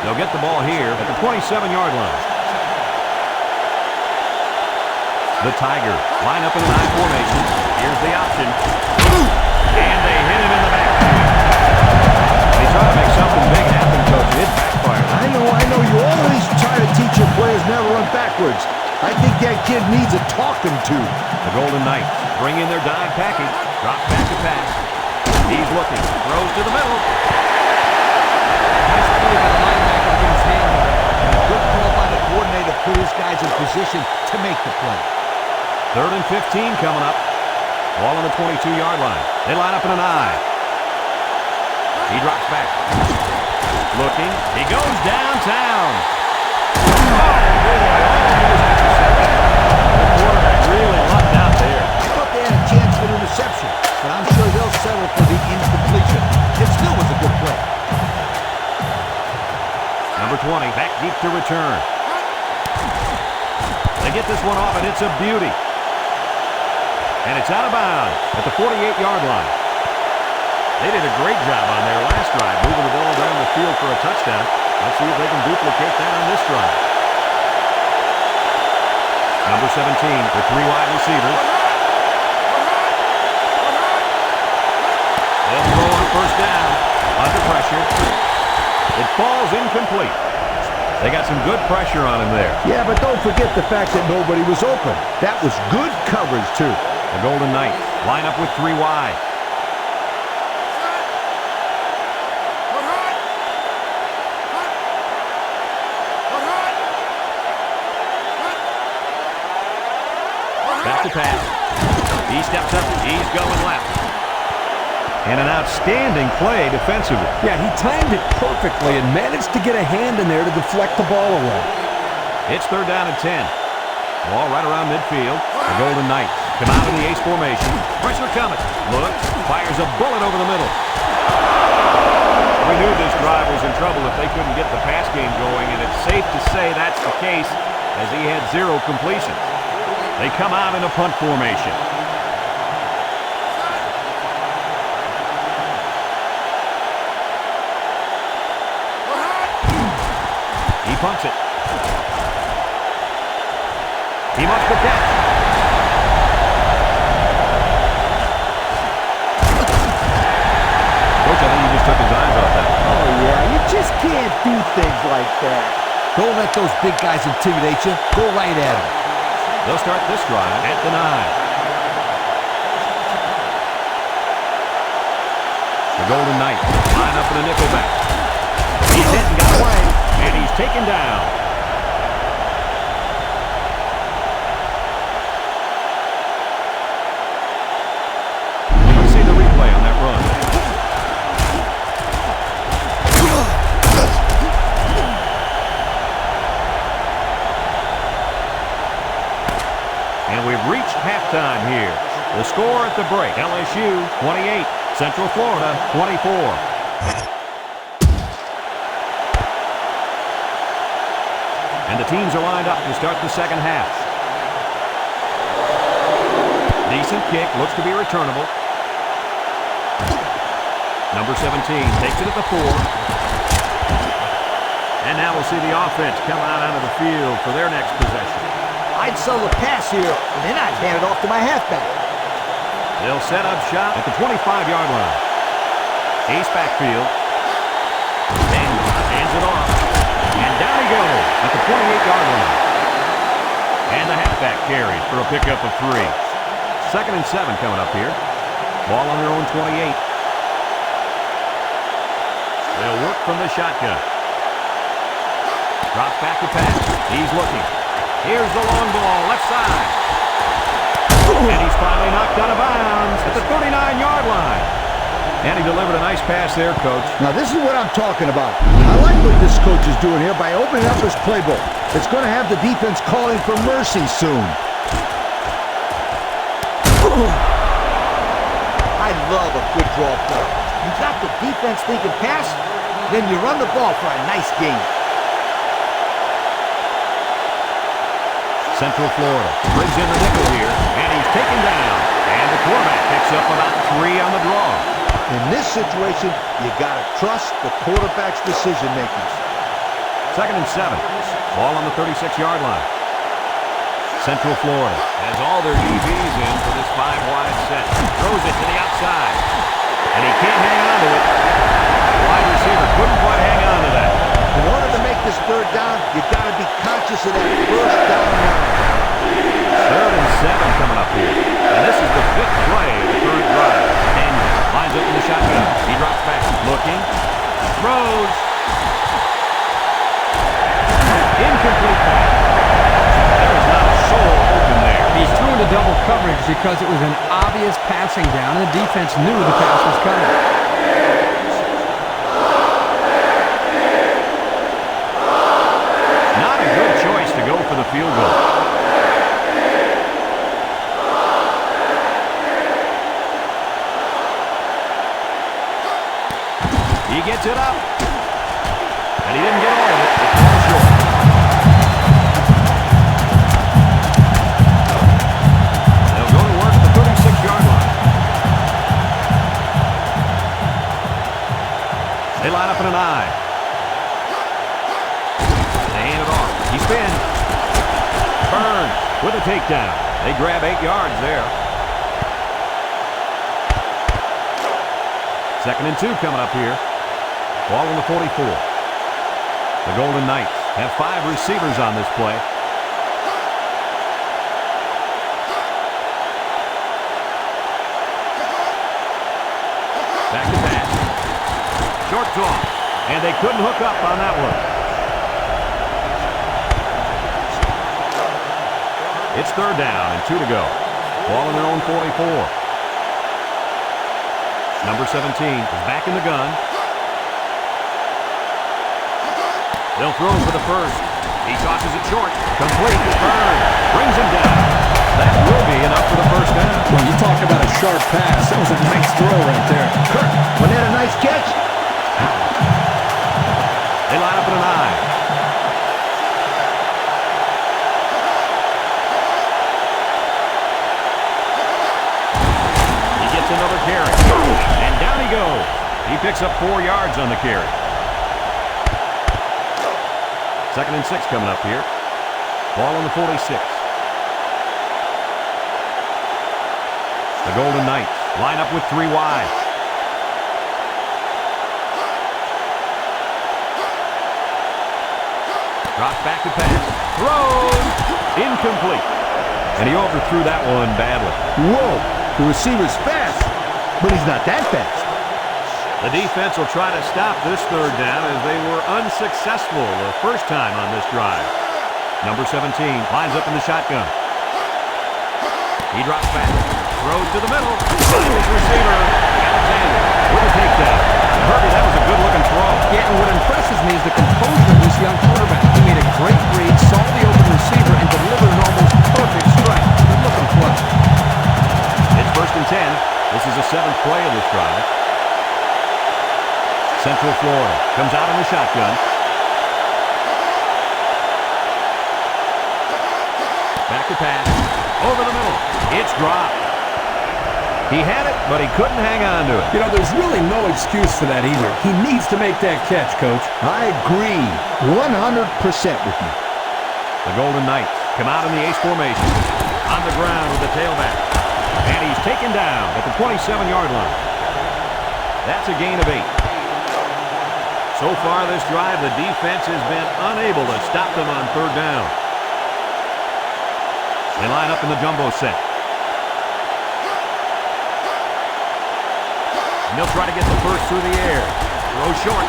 They'll get the ball here at the 27-yard line. The Tigers line up in an I formation. Here's the option. And they hit him in the back. He's trying to make something big happen, Coach. It backfired. I know. You always try to teach your players never run backwards. I think that kid needs a talking to. The Golden Knights bring in their dime package. Drop back to pass. He's looking. Throws to the middle. Nice play by the linebacker to get his hand on it. And a good call by the coordinator to put his guys in position to make the play. 3rd and 15 coming up. Ball on the 22-yard line. They line up in an I. He drops back. Looking. He goes downtown. Oh, boy. The quarterback really lucked out there. I thought they had a chance for an interception, but I'm sure they'll settle for the incompletion. It still was a good play. Number 20 back deep to return. They get this one off, and it's a beauty. And it's out of bounds at the 48-yard line. They did a great job on their last drive, moving the ball down the field for a touchdown. Let's see if they can duplicate that on this drive. Number 17 with 3 wide receivers. They'll throw on 1st down. Under pressure. It falls incomplete. They got some good pressure on him there. Yeah, but don't forget the fact that nobody was open. That was good coverage, too. The Golden Knights line up with 3 wide. Back to pass. He steps up. He's going left. And an outstanding play defensively. Yeah, he timed it perfectly and managed to get a hand in there to deflect the ball away. It's 3rd down and 10. Ball right around midfield. The Golden Knights come out in the ace formation. Pressure coming. Looks. Fires a bullet over the middle. We knew this drive was in trouble if they couldn't get the pass game going, and it's safe to say that's the case as he had 0 completions. They come out in a punt formation. He punts it. He must be catch. Coach, I think he just took his eyes off that. Oh, yeah, you just can't do things like that. Don't let those big guys intimidate you. Go right at them. They'll start this drive at the 9. The Golden Knights line up in a nickelback. He's hit and got away, and he's taken down. Let's see the replay on that run. And we've reached halftime here. The score at the break, LSU 28, Central Florida 24. And the teams are lined up to start the second half. Decent kick, looks to be returnable. Number 17 takes it at the 4. And now we'll see the offense come out onto the field for their next possession. I'd sell the pass here, and then I'd hand it off to my halfback. They'll set up shop at the 25-yard line. Ace backfield. Daniel hands it off. And down he goes at the 28-yard line. And the halfback carries for a pickup of 3. 2nd and 7 coming up here. Ball on their own 28. They'll work from the shotgun. Drops back to pass. He's looking. Here's the long ball, left side. And he's finally knocked out of bounds at the 39-yard line. And he delivered a nice pass there, Coach. Now, this is what I'm talking about. I like what this coach is doing here by opening up his playbook. It's going to have the defense calling for mercy soon. I love a good draw play. You got the defense thinking pass, then you run the ball for a nice gain. Central Florida brings in the nickel here, and he's taken down. And the quarterback picks up about 3 on the draw. In this situation, you got to trust the quarterback's decision-making. 2nd and 7. Ball on the 36-yard line. Central Florida has all their DBs in for this 5-wide set. Throws it to the outside. And he can't hang on to it. The wide receiver couldn't quite hang on to that. In order to make this 3rd down, you got to be conscious of that 1st down line. 3rd and 7 coming up here. And this is the 5th play of the current drive. Daniel lines up in the shotgun. He drops back. Looking. Throws. Incomplete pass. There is not a soul open there. He's threw into double coverage because it was an obvious passing down, and the defense knew the pass was coming. Not a good choice to go for the field goal. He gets it up. And he didn't get all of it. It falls short. They'll go to work at the 36-yard line. They line up in an I. They hand it off. He spins. Burns with a takedown. They grab 8 yards there. 2nd and 2 coming up here. Ball on the 44. The Golden Knights have 5 receivers on this play. Back to pass. Short toss. And they couldn't hook up on that one. It's 3rd down and 2 to go. Ball on their own 44. Number 17 is back in the gun. They'll throw for the 1st. He tosses it short. Complete. Burns brings him down. That will be enough for the 1st down. Well, you talk about a sharp pass. That was a nice throw right there. Kirk, wasn't that a nice catch? They line up in an I. He gets another carry. And down he goes. He picks up 4 yards on the carry. 2nd and 6 coming up here. Ball on the 46. The Golden Knights line up with 3 wide. Drops back to pass. Throws. Incomplete. And he overthrew that one badly. Whoa, the receiver's fast, but he's not that fast. The defense will try to stop this 3rd down as they were unsuccessful the first time on this drive. Number 17 lines up in the shotgun. He drops back. Throws to the middle. His receiver, Alexander, with a takedown. Herbie, that was a good-looking throw. Yeah, and what impresses me is the composure of this young quarterback. He made a great read, saw the open receiver, and delivered an almost perfect strike. He play of this drive. Central Florida comes out in the shotgun. Back to pass. Over the middle. It's dropped. He had it, but he couldn't hang on to it. You know, there's really no excuse for that either. He needs to make that catch, Coach. I agree 100% with you. The Golden Knights come out in the ace formation. On the ground with the tailback. And he's taken down at the 27-yard line. That's a gain of 8. So far this drive, the defense has been unable to stop them on third down. They line up in the jumbo set. And they'll try to get the first through the air. Throw short.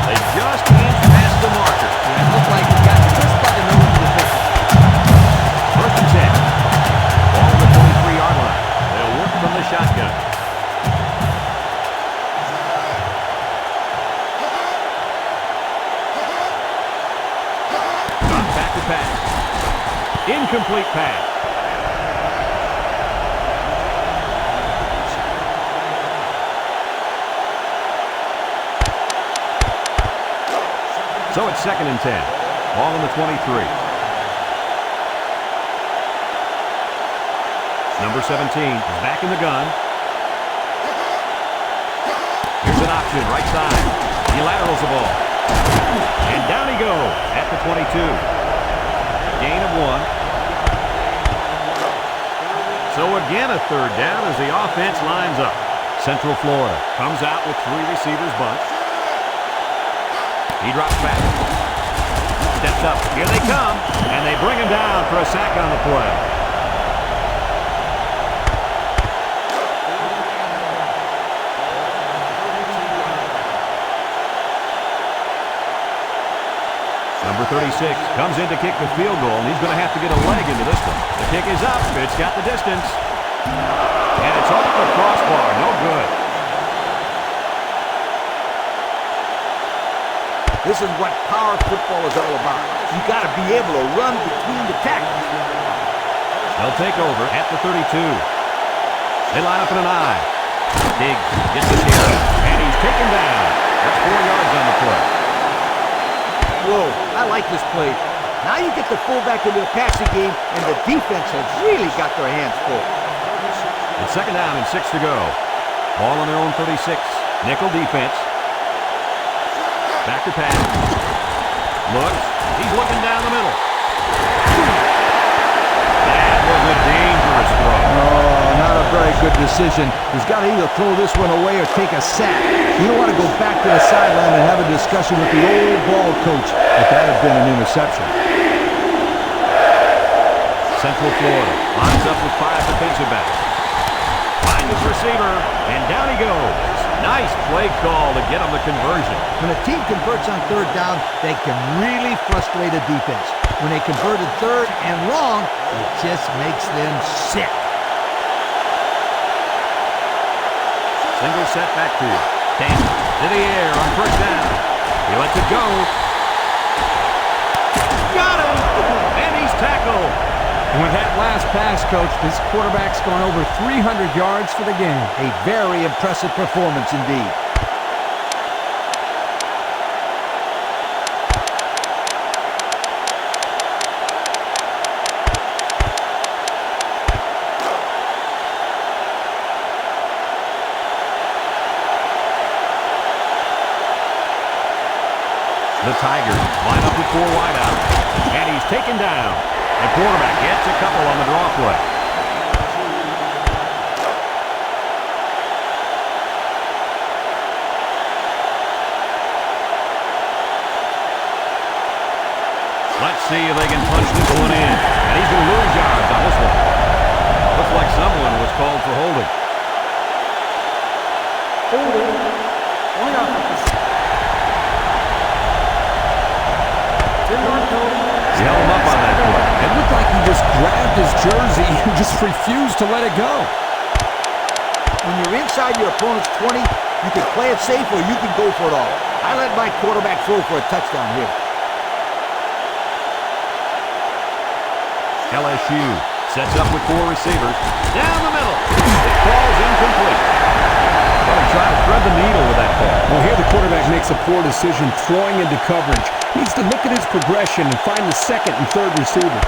They just can't pass the marker. It looked like he got just by the nose of the pitcher. First and 10. Ball on the 23-yard line. They'll work from the shotgun. Back to pass. Incomplete pass. So it's second and 10. Ball on the 23. Number 17 is back in the gun. Here's an option, right side. He laterals the ball. And down he goes at the 22. Gain of 1. So again a third down as the offense lines up. Central Florida comes out with 3 receivers bunch. He drops back. Steps up. Here they come. And they bring him down for a sack on the play. Number 36 comes in to kick the field goal, and he's going to have to get a leg into this one. The kick is up. It's got the distance. And it's off the crossbar. No good. This is what power football is all about. You got to be able to run between the tackles. They'll take over at the 32. They line up in an I. Diggs gets the carry, and he's taken down. That's 4 yards on the play. Whoa, I like this play. Now you get the fullback into the passing game, and the defense has really got their hands full. It's second down and 6 to go. Ball on their own 36. Nickel defense. Back to pass. Looks. He's looking down the middle. That was a dangerous throw. Oh, not a very good decision. He's got to either throw this one away or take a sack. You don't want to go back to the sideline and have a discussion with the old ball coach if that had been an interception. Central Florida lines up with 5 defensive backs. Finds his receiver, and down he goes. Nice play call to get him the conversion. When a team converts on third down, they can really frustrate a defense. When they converted third and long, it just makes them sick. Single set back to you. Tanner to the air on first down. He lets it go. Got him! And he's tackled. And with that last pass, Coach, this quarterback's gone over 300 yards for the game. A very impressive performance indeed. The Tigers line up with 4 wide out. And he's taken down. The quarterback gets a couple on the draw play. Let's see if they can punch this one in. And he's going to lose yards on this one. Looks like someone was called for holding. He held him up on that play. It looked like he just grabbed his jersey and just refused to let it go. When you're inside your opponent's 20, you can play it safe or you can go for it all. I let my quarterback throw for a touchdown here. LSU sets up with 4 receivers. Down the middle. It falls incomplete. Well, trying to thread the needle with that pass. Well, here the quarterback makes a poor decision throwing into coverage. Needs to look at his progression and find the second and third receiver.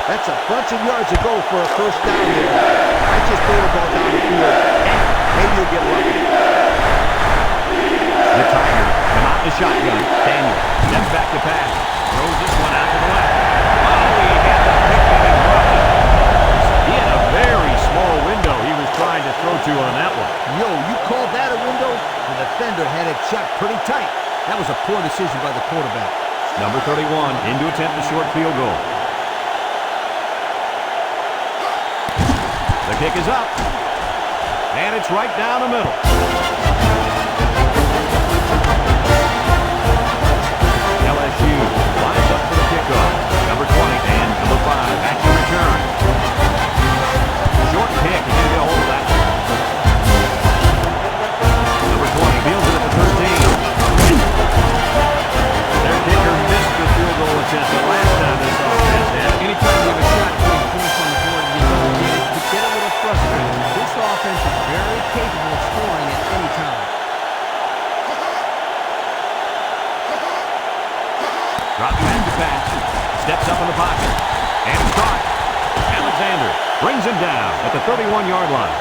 That's a bunch of yards to go for a first down here. I just threw the ball down the field. Maybe you'll get lucky. The Tigers come out in the shotgun. Daniel steps back to pass. Throws this one out to the left. Oh, he had the pick and he dropped it. He had a very small window he was trying to throw to on that one. Yo, you called that a window? The defender had it shut pretty tight. That was a poor decision by the quarterback. Number 31 in to attempt the short field goal. The kick is up. And it's right down the middle. LSU lines up for the kickoff. Number 20 and number 5 back to return. Short kick. He's going to get a hold of that one. Number 20 fields it at the 13. Their kicker missed the field goal attempt the last time this offense had. Anytime you have a shot putting points on the board and you don't get it, you get a little frustrated. This offense is very capable of scoring at any time. Drops back to pass. Steps up in the pocket. And it's caught. Alexander brings him down at the 31-yard line.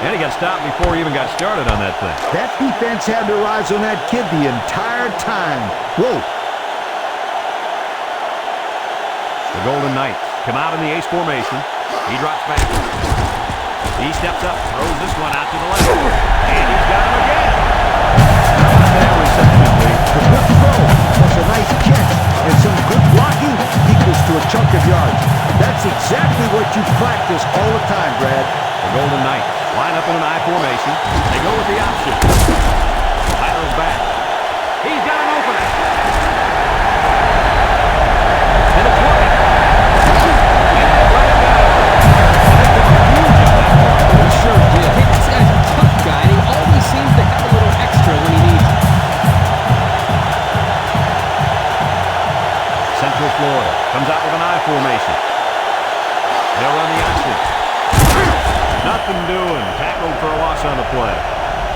And he got stopped before he even got started on that thing. That defense had their eyes on that kid the entire time. Whoa. The Golden Knights come out in the ace formation. He drops back. He steps up, throws this one out to the left. And he's got him again. How about that reception, Lee? The good throw was a nice catch, and some good blocking equals to a chunk of yards. That's exactly what you practice all the time, Brad. The Golden Knights line up in an I formation. They go with the option. Tyler's back. He's got an opening. And it's working. And they let it go. They took a huge on that one. He sure did. Hey, this guy's a tough guy, and he always seems to have a little extra when he needs it. Central Florida comes out with an I formation. They'll run the option. Nothing doing. Tackled for a loss on the play.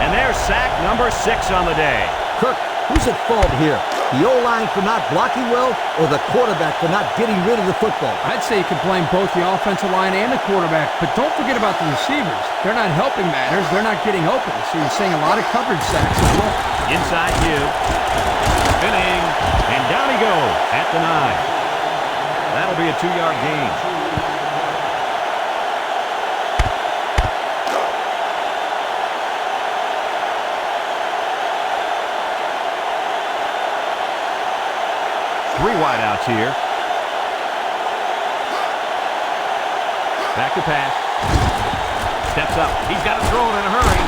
And there's sack number 6 on the day. Kirk, who's at fault here? The O-line for not blocking well, or the quarterback for not getting rid of the football? I'd say you can blame both the offensive line and the quarterback, but don't forget about the receivers. They're not helping matters. They're not getting open, so you're seeing a lot of coverage sacks as well. Inside view. Spinning. And down he goes at the 9. That'll be a 2-yard gain. Three wideouts here. Back to pass. Steps up. He's got to throw it in a hurry.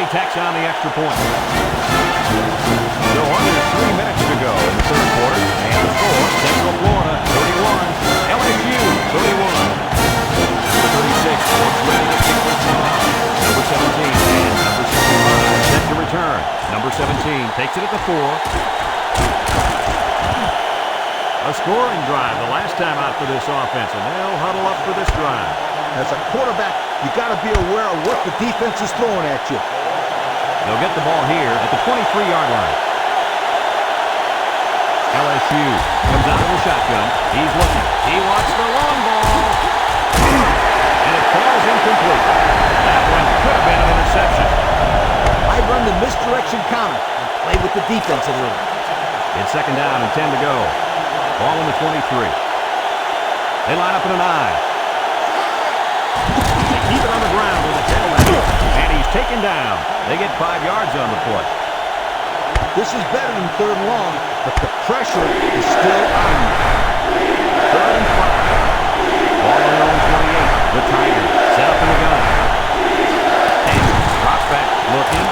Tacks on the extra point. So under 3 minutes to go in the third quarter. And the score, Central Florida 31, LSU 31. Number 36 looks ready to kick this one off. Number 17 and number 65 set to return. Number 17 takes it at the 4. A scoring drive the last time out for this offense, and they'll huddle up for this drive. As a quarterback, you got to be aware of what the defense is throwing at you. They'll get the ball here at the 23-yard line. LSU comes out of the shotgun. He's looking. He wants the long ball. And it falls incomplete. That one could have been an interception. I run the misdirection counter and play with the defense a little. It's second down and 10 to go. Ball on the 23. They line up in an I. They keep it on the ground with a tailback. And he's taken down. They get 5 yards on the play. This is better than 3rd and long, but the pressure is still on you. 3rd and 5. Ball on their own 28. The Tigers set up in the gun. Daniels drops back, looking,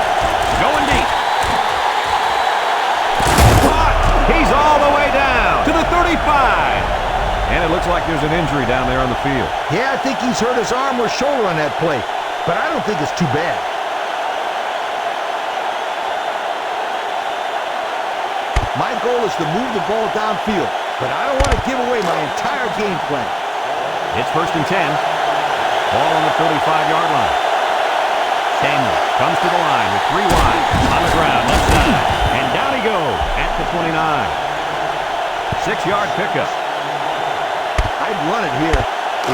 going deep. Caught! He's all the way down to the 35. And it looks like there's an injury down there on the field. Yeah, I think he's hurt his arm or shoulder on that play, but I don't think it's too bad. My goal is to move the ball downfield, but I don't want to give away my entire game plan. It's 1st and 10. Ball on the 35-yard line. Daniel comes to the line with 3 wide. On the ground, left side. And down he goes at the 29. 6-yard pickup. I'd run it here.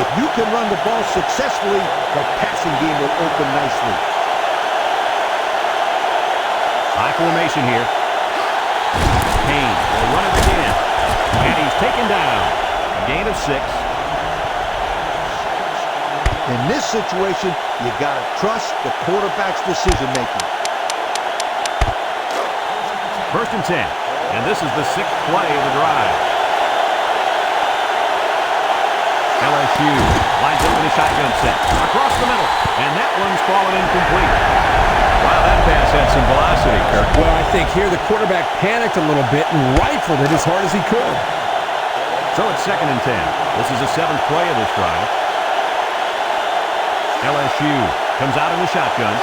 If you can run the ball successfully, the passing game will open nicely. High formation here. Kane will run it again. And he's taken down. A gain of 6. In this situation, you got to trust the quarterback's decision-making. 1st and 10. And this is the 6th play of the drive. LSU lines up in a shotgun set. Across the middle. And that one's fallen incomplete. Wow, that pass had some velocity, Kirk. Well, I think here the quarterback panicked a little bit and rifled it as hard as he could. So it's 2nd and 10. This is the 7th play of this drive. LSU comes out in the shotgun.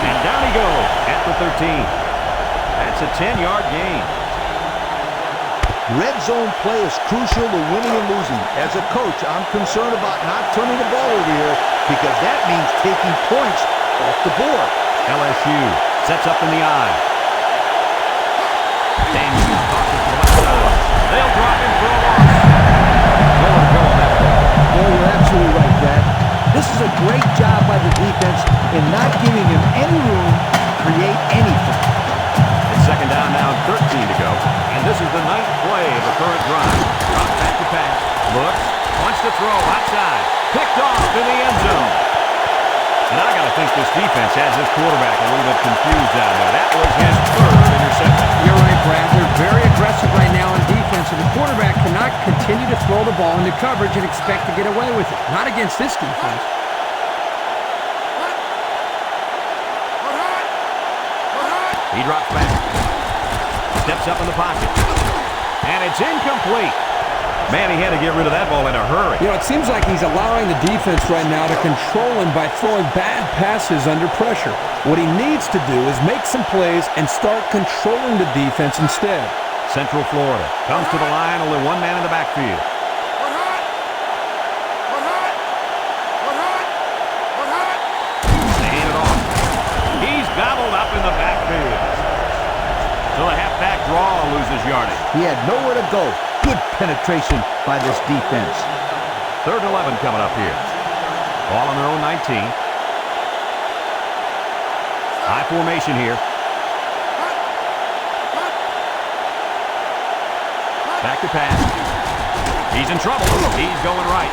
And down he goes at the 13. That's a 10-yard gain. Red zone play is crucial to winning and losing. As a coach, I'm concerned about not turning the ball over here because that means taking points off the board. LSU sets up in the eye. Daniel tosses to the left side. They'll drop him for a loss. Nowhere to go on that play. Well, you're absolutely right, Dad. This is a great job by the defense in not giving him any room to create anything. It's 2nd down now, 13 to go. And this is the 9th play of the current drive. Drop back to pass. Looks. Wants to throw outside. Picked off in the end zone. And I got to think this defense has this quarterback a little bit confused down there. That was his 3rd interception. You're right, Brad. They're very aggressive right now on defense, and the quarterback cannot continue to throw the ball into coverage and expect to get away with it. Not against this defense. He drops back. Steps up in the pocket. And it's incomplete. Man, he had to get rid of that ball in a hurry. You know, it seems like he's allowing the defense right now to control him by throwing bad passes under pressure. What he needs to do is make some plays and start controlling the defense instead. Central Florida comes to the line, only one man in the backfield. They hand it off. He's gobbled up in the backfield. So the halfback draw loses yardage. He had nowhere to go. Good penetration by this defense. 3rd and 11 coming up here. Ball on their own 19. High formation here. Back to pass. He's in trouble. He's going right.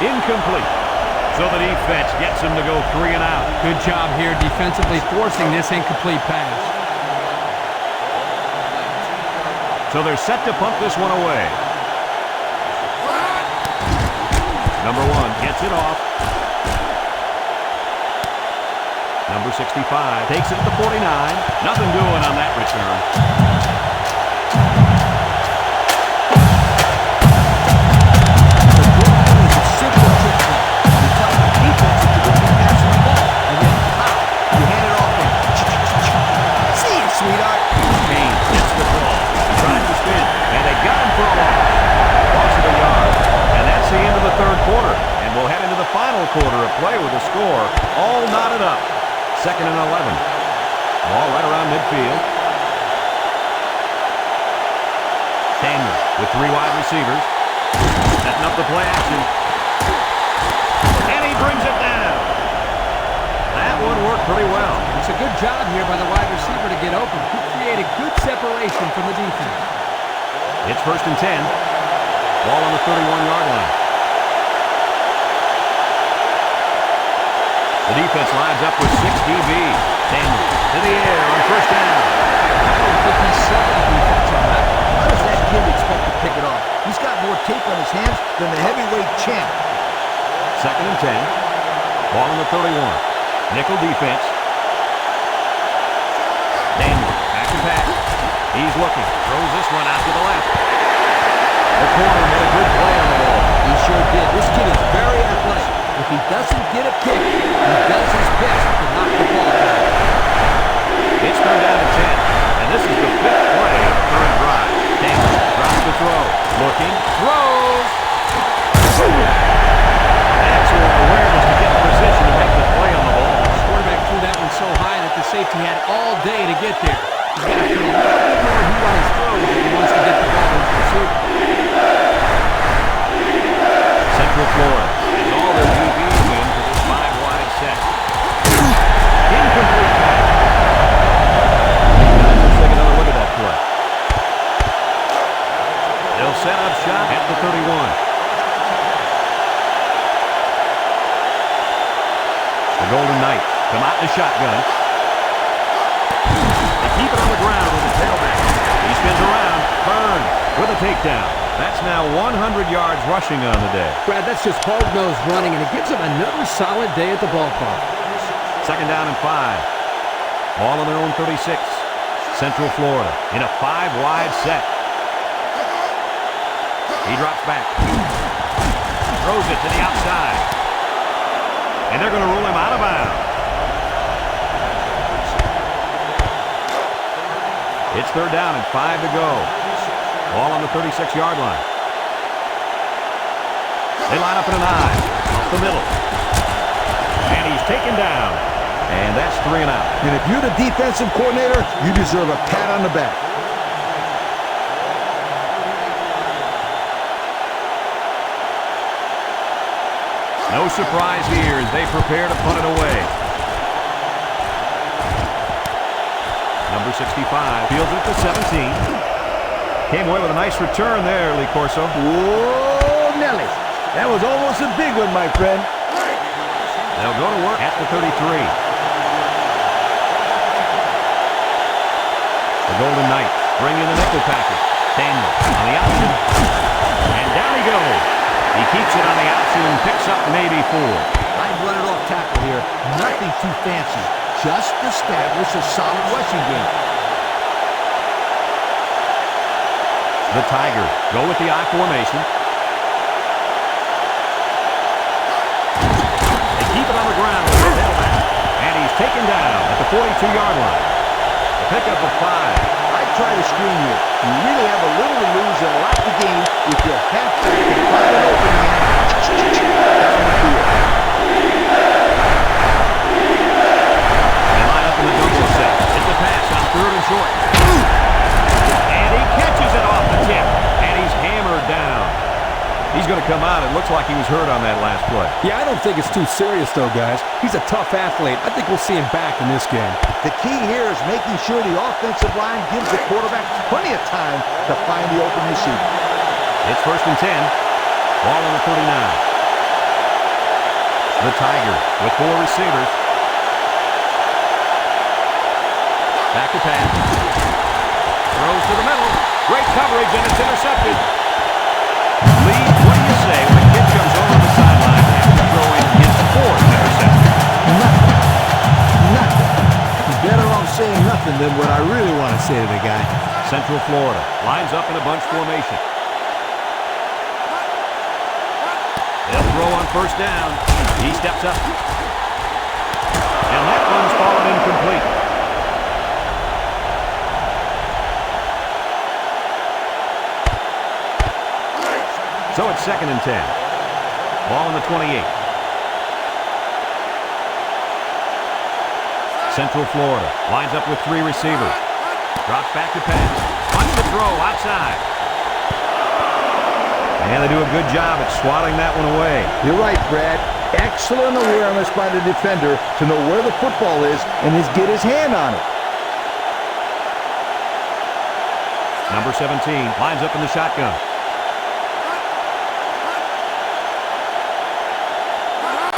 Incomplete. So the defense gets him to go 3 and out. Good job here defensively forcing this incomplete pass. So they're set to punt this one away. Number 1 gets it off. Number 65 takes it at the 49. Nothing doing on that return. Quarter of play with the score all knotted up. 2nd and 11. Ball right around midfield. Daniel with 3 wide receivers. Setting up the play action. And he brings it down. That one worked pretty well. It's a good job here by the wide receiver to get open. He created good separation from the defense. It's 1st and 10. Ball on the 31-yard line. The defense lines up with 6 DB. Daniel to the air on 1st down. I don't think he's set the defense on that. How does that kid expect to pick it off? He's got more tape on his hands than the heavyweight champ. 2nd and 10. Ball on the 31. Nickel defense. Daniel back to pass. He's looking. Throws this one out to the left. The corner made a good play on the ball. He sure did. This kid is very athletic. If he doesn't get a pick, he does his best to knock the ball down. It's third down and 10. And this is the fifth play of the current drive. Daniel drops the throw. Looking. Throws. Excellent awareness to get in position to make the play on the ball. The quarterback threw that one so high that the safety had all day to get there. He's got to put a little bit more heat on his throws if he wants to get the ball to his receiver. Central Florida has all their DBs in for this 5-wide set. Incomplete pass. Let's take another look at that play. They'll set up shot at the 31. The Golden Knights come out in the shotgun. They keep it on the ground with the tailback. He spins around. Burns with a takedown. That's now 100 yards rushing on the day. Brad, that's just hard-nosed running, and it gives them another solid day at the ballpark. Second down and 5. Ball on their own 36. Central Florida in a 5-wide set. He drops back. Throws it to the outside. And they're going to rule him out of bounds. It's third down and 5 to go. Ball on the 36-yard line. They line up in an I. Up the middle. And he's taken down. And that's 3 and out. And if you're the defensive coordinator, you deserve a pat on the back. No surprise here as they prepare to punt it away. Number 65 fields it to 17. Came away with a nice return there, Lee Corso. Whoa, Nelly. That was almost a big one, my friend. They'll go to work at the 33. The Golden Knights bring in the nickel package. Daniel on the option. And down he goes. He keeps it on the option and picks up maybe 4. I'd run it off tackle here. Nothing too fancy. Just establish a solid rushing game. The Tigers go with the I formation. They keep it on the ground with the tailback. And he's taken down at the 42-yard line. A pickup of 5. I'd try to screen here. You really have a little to lose and a lot to gain if your halfback can find an opening down the field. They line up in the double set. It's a pass on third and short. And he catches it off the tip. And he's hammered down. He's going to come out. It looks like he was hurt on that last play. Yeah, I don't think it's too serious, though, guys. He's a tough athlete. I think we'll see him back in this game. The key here is making sure the offensive line gives the quarterback plenty of time to find the open receiver. It's first and 10. Ball on the 39. The Tigers with 4 receivers. Back to pass. Throws to the middle. Great coverage, and it's intercepted. Lee, what do you say when a kid comes over the sideline after throwing his 4th interception? Nothing. Better off saying nothing than what I really want to say to the guy. Central Florida lines up in a bunch formation. They'll throw on first down. He steps up. And that one's fallen incomplete. So it's second and 10. Ball on the 28. Central Florida lines up with 3 receivers. Drops back to pass. Wants to throw outside. And they do a good job at swatting that one away. You're right, Brad. Excellent awareness by the defender to know where the football is and get his hand on it. Number 17 lines up in the shotgun.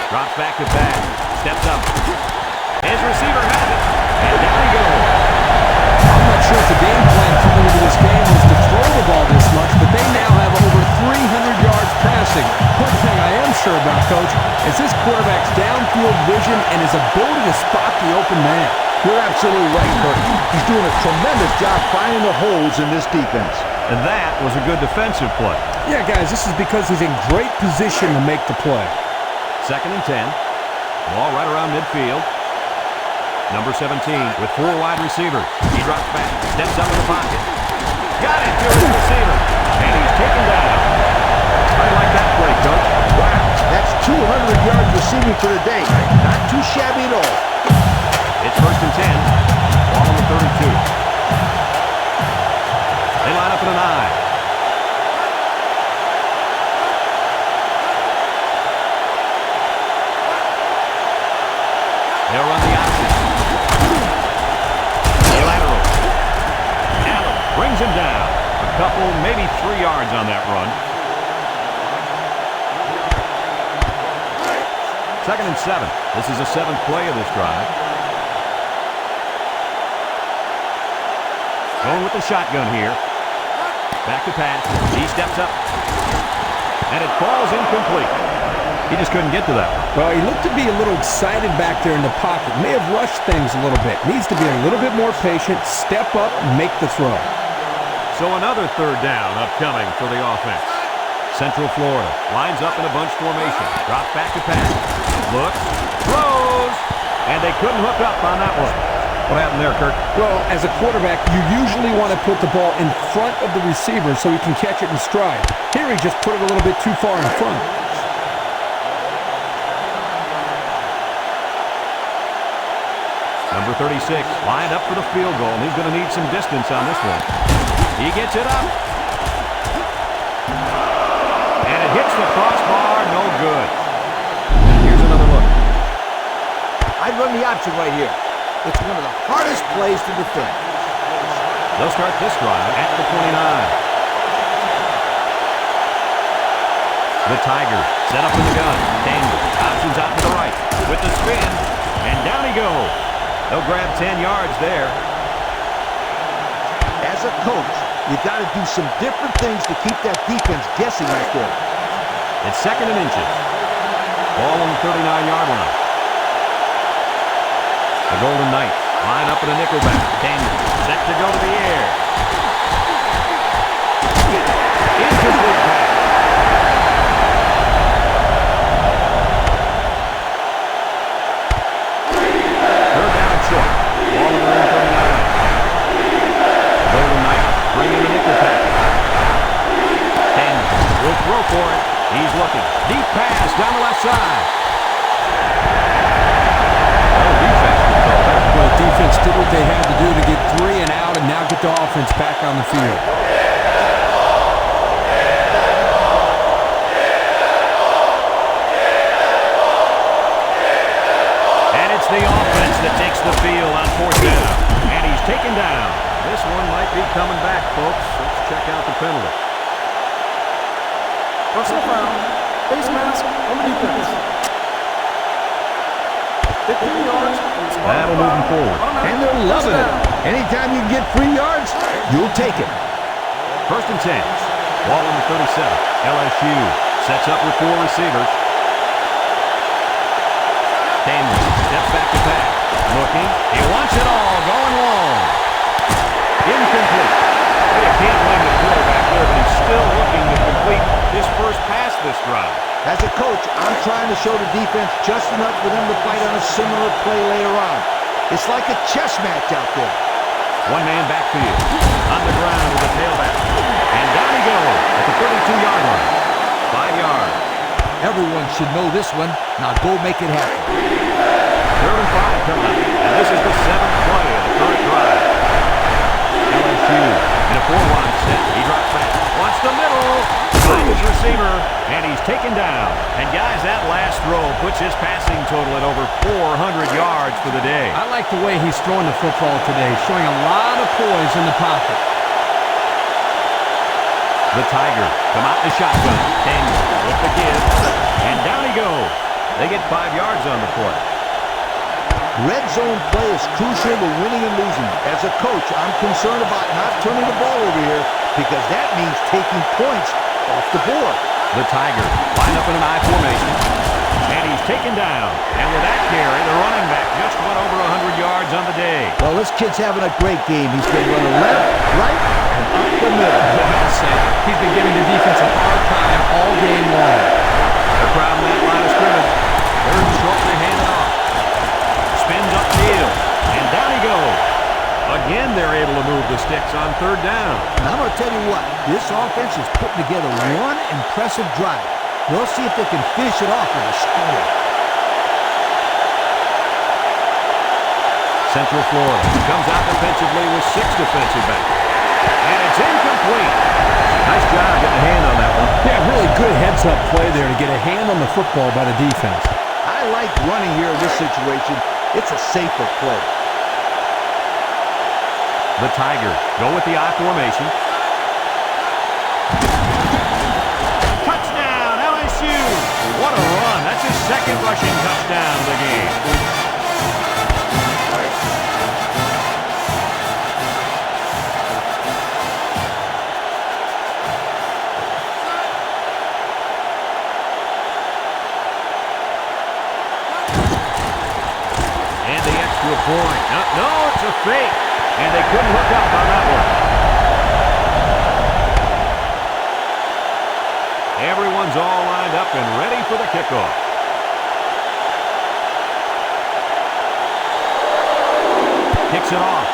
Drops back to pass. Steps up. His receiver has it. And down he goes. I'm not sure if the game plan coming into this game was to throw the ball this much, but they now have over 300 yards passing. One thing I am sure about Coach, is his quarterback's downfield vision and his ability to spot the open man. You're absolutely right, Kurt. He's doing a tremendous job finding the holes in this defense. And that was a good defensive play. Yeah, guys, this is because he's in great position to make the play. 2nd and 10. Ball right around midfield. Number 17 with 4 wide receivers. He drops back, steps up in the pocket. Got it to his receiver. And he's taken down. I like that play, Coach. Wow, that's 200 yards receiving for the day. Not too shabby at all. It's 1st and 10. Ball on the 32. They line up in an I. They'll run the option. Lateral. Allen brings him down. A couple, maybe 3 yards on that run. 2nd and 7. This is the 7th play of this drive. Going with the shotgun here. Back to pass. He steps up. And it falls incomplete. He just couldn't get to that one. Well, he looked to be a little excited back there in the pocket. May have rushed things a little bit. Needs to be a little bit more patient, step up, and make the throw. So another 3rd down upcoming for the offense. Central Florida lines up in a bunch formation. Drops back to pass. Looks, throws, and they couldn't hook up on that one. What happened there, Kirk? Well, as a quarterback, you usually want to put the ball in front of the receiver so he can catch it in stride. Here he just put it a little bit too far in front. Number 36 lined up for the field goal, and he's going to need some distance on this one. He gets it up. And it hits the crossbar, no good. Here's another look. I'd run the option right here. It's one of the hardest plays to defend. They'll start this drive at the 29. The Tigers set up in the gun. Daniel options out to the right with the spin, and down he goes. They'll grab 10 yards there. As a coach, you got to do some different things to keep that defense guessing right there. It's 2nd and inches. Ball on the 39-yard line. The Golden Knights line up in a nickelback. Daniel set to go to the air. Incomplete pass. Third down and short. Ball on the 39. The Golden Knights bring in the nickel package. Daniel will throw for it. He's looking. Deep pass down the left side. Well, defense did what they had to do to get 3 and out and now get the offense back on the field. And it's the offense that takes the field on 4th down. And he's taken down. This one might be coming back, folks. Let's check out the penalty. Personal foul. Face mask on the defense. 15 yards. That'll move them forward. And they're loving it. Anytime you get 3 yards, you'll take it. 1st and 10. Ball on the 37. LSU sets up with 4 receivers. Daniel steps back to pass. Looking. He wants it all. Going long. Incomplete. Well, you can't blame the quarterback there, but he's still looking to complete his first pass this drive. As a coach, I'm trying to show the defense just enough for them to fight on a similar play later on. It's like a chess match out there. One man backfield. On the ground with a tailback. And down he goes at the 32-yard line. 5 yards. Everyone should know this one. Now go make it happen. 3rd and 5 coming up. And this is the 7th play of the current drive. LSU in a 4-wide set. He drops back. Wants the middle. Finds his receiver. And he's taken down. And guys, that last throw puts his passing total at over 400 yards for the day. I like the way he's throwing the football today, showing a lot of poise in the pocket. The Tigers come out in the shotgun. Daniel with the give. And down he goes. They get 5 yards on the play. Red zone play is crucial to winning and losing. As a coach, I'm concerned about not turning the ball over here because that means taking points off the board. The Tigers line up in an I formation. And he's taken down. And with that carry, the running back just went over 100 yards on the day. Well, this kid's having a great game. He's been running left, right, and up the middle. Well said. He's been giving the defense a hard time all game long. They're crowding that line of scrimmage. Third and short, they hand it off. Spins upfield. And down he goes. Again, they're able to move the sticks on third down. And I'm going to tell you what, this offense is putting together one impressive drive. We'll see if they can finish it off with a score. Central Florida comes out defensively with 6 defensive backs. And it's incomplete. Nice job getting a hand on that one. Yeah, really good heads-up play there to get a hand on the football by the defense. I like running here in this situation. It's a safer play. The Tigers go with the I formation. Touchdown, LSU! What a run. That's his second rushing touchdown of the game. And the extra point. No, it's a fake. And they couldn't hook up on that one. Everyone's all lined up and ready for the kickoff. Kicks it off.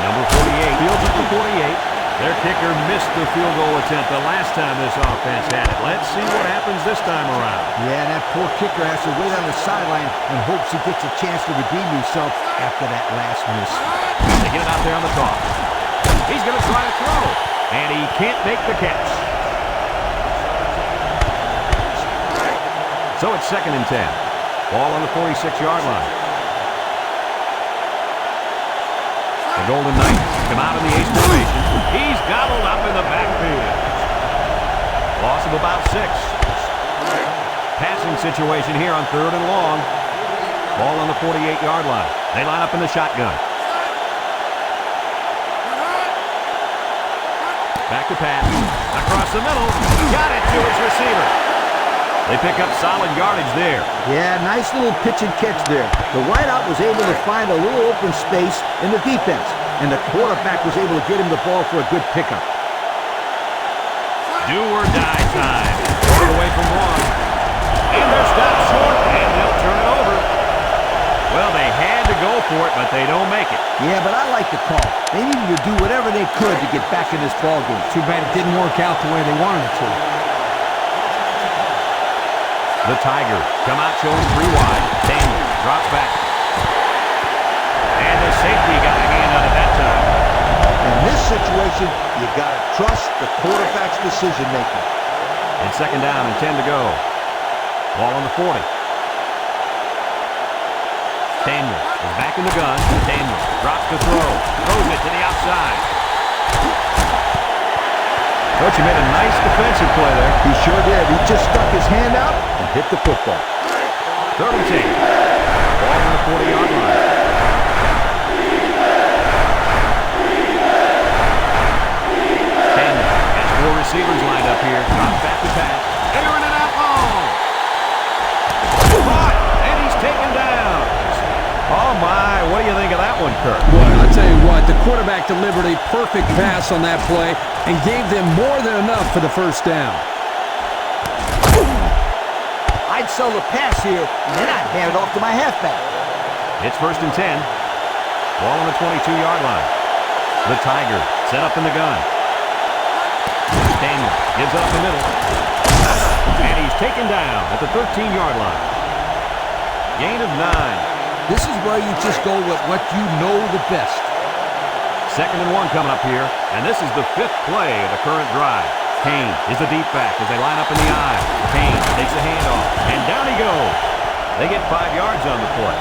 Number 48 fields up to 48. Their kicker missed the field goal attempt the last time this offense had it. Let's see what happens this time around. Yeah, and that poor kicker has to wait on the sideline and hopes he gets a chance to redeem himself after that last miss. They get it out there on the toss. He's going to try to throw, and he can't make the catch. So it's 2nd and 10. Ball on the 46-yard line. The Golden Knights come out in the ace formation. He's gobbled up in the backfield. Loss of about 6. Passing situation here on 3rd and long. Ball on the 48-yard line. They line up in the shotgun. Back to pass. Across the middle. Got it to his receiver. They pick up solid yardage there. Yeah, nice little pitch and catch there. The wideout was able to find a little open space in the defense, and the quarterback was able to get him the ball for a good pickup. Do or die time. Thrown away from one. And they're stopped short, and they'll turn it over. Well, they had to go for it, but they don't make it. Yeah, but I like the call. They needed to do whatever they could to get back in this ball game. Too bad it didn't work out the way they wanted it to. The Tigers come out showing 3 wide. Daniel drops back. And the safety got a hand on it that time. In this situation, you got to trust the quarterback's decision-making. It's 2nd down and 10 to go. Ball on the 40. Daniel is back in the gun. Daniel drops the throw. Throws it to the outside. Coach, he made a nice defensive play there. He sure did. He just stuck his hand out and hit the football. 3rd and 10. Ball on the 40-yard line. Daniel has 4 receivers lined up here. Drops back to pass. Entering it out long. Caught, and he's taken down. Oh, my. What do you think of that one, Kirk? Boy, I'll tell you what, the quarterback delivered a perfect pass on that play and gave them more than enough for the first down. I'd sell the pass here, and then I'd hand it off to my halfback. It's 1st and 10. Ball on the 22-yard line. The Tigers set up in the gun. Daniel gives it up the middle. And he's taken down at the 13-yard line. Gain of 9. This is where you just go with what you know the best. 2nd and 1 coming up here, and this is the 5th play of the current drive. Kane is the deep back as they line up in the I. Kane takes the handoff, and down he goes. They get 5 yards on the play.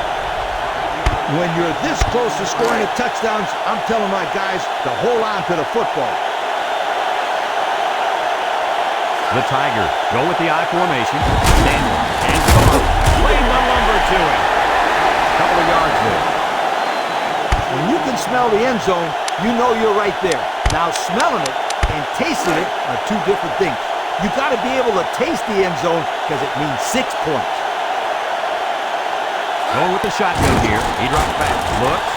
When you're this close to scoring the touchdowns, I'm telling my guys to hold on to the football. The Tigers go with the I formation. Daniel and Carr laid the lumber to him. Couple of yards there. When you can smell the end zone, you know you're right there. Now smelling it and tasting it are 2 different things. You got to be able to taste the end zone because it means 6 points. Going with the shotgun here. He drops back. Looks.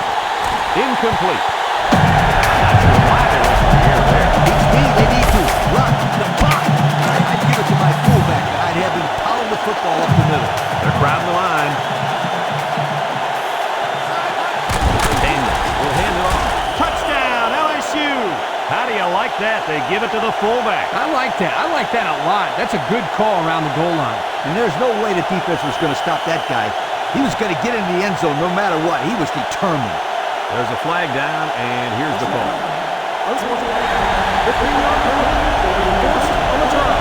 Incomplete. Not sure why they went from here to there. Beats me, they need to run the clock. I'd give it to my fullback, and I'd have him pound the football up the middle. They're crowding the line. Daniel will hand it off. Touchdown, LSU! How do you like that? They give it to the fullback. I like that. I like that a lot. That's a good call around the goal line. And there's no way the defense was going to stop that guy. He was going to get in the end zone no matter what. He was determined. There's a flag down, and here's the call. Unsportsmanlike. 15-yard penalty. Forced on the turn.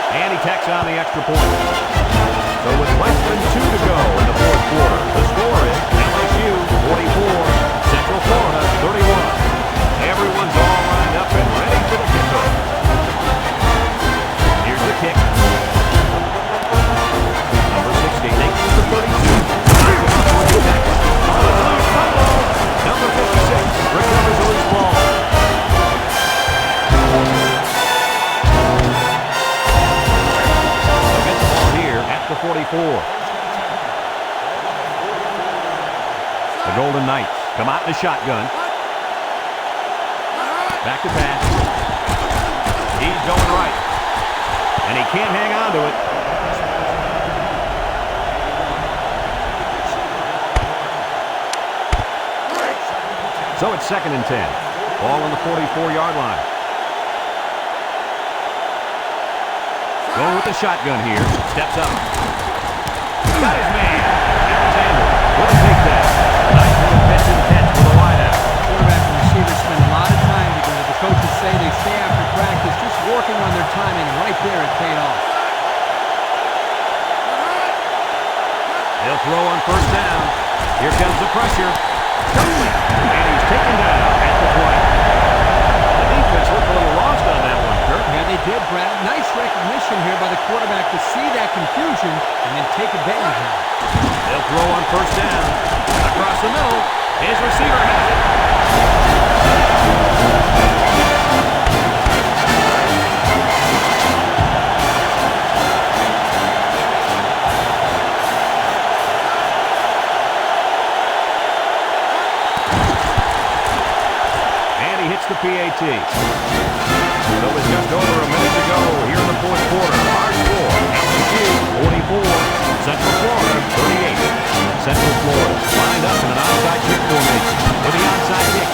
And he tacks on the extra point. So with less than 2 to go in the fourth quarter, the score is LSU 44, Central Florida 31. Everyone's all lined up and ready for the kickoff. Here's the kick. Number 60 takes the 32. Number 56 recovers a loose ball. The 44. The Golden Knights come out in the shotgun. Back to pass. He's going right. And he can't hang on to it. So it's 2nd and 10. Ball on the 44-yard line. Going with the shotgun here. Steps up. Got his man. Alexander will take that. Nice little pitch and catch for the wideout. Quarterback and receiver spend a lot of time together. The coaches say they stay after practice, just working on their timing. Right there, it paid off. He'll throw on 1st down. Here comes the pressure. And he's taken down at the 20. The defense looked a little lost on that one, Kirk. Yeah, they did, Brad. Nice recognition here by the quarterback to see that confusion and then take advantage of it. They'll throw on 1st down. Across the middle. His receiver has it. And he hits the PAT. So it's just over a minute to go here in the fourth quarter. Our score, LSU 44, Central Florida 38. Central Florida lined up in an onside kick formation with the onside kick.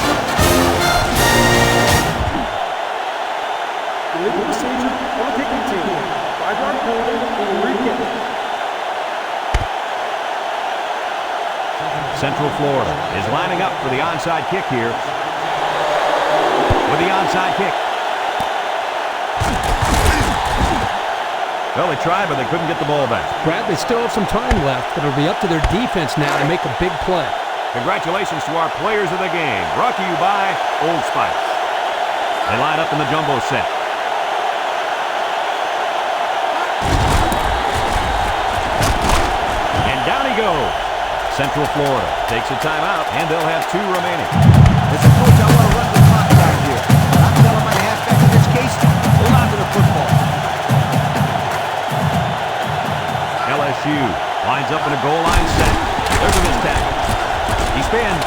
Illegal procedure on the kicking team. 5-yard penalty and re-kick. Central Florida is lining up for the onside kick here. With the onside kick. Well, they tried, but they couldn't get the ball back. Brad, they still have some time left, but it'll be up to their defense now to make a big play. Congratulations to our players of the game. Brought to you by Old Spice. They line up in the jumbo set. And down he goes. Central Florida takes a timeout, and they'll have 2 remaining. As a coach, I want to run the clock down here. I'm telling my halfback in this case, hold on to the football. LSU lines up in a goal line set. There's a missed tackle. He spins.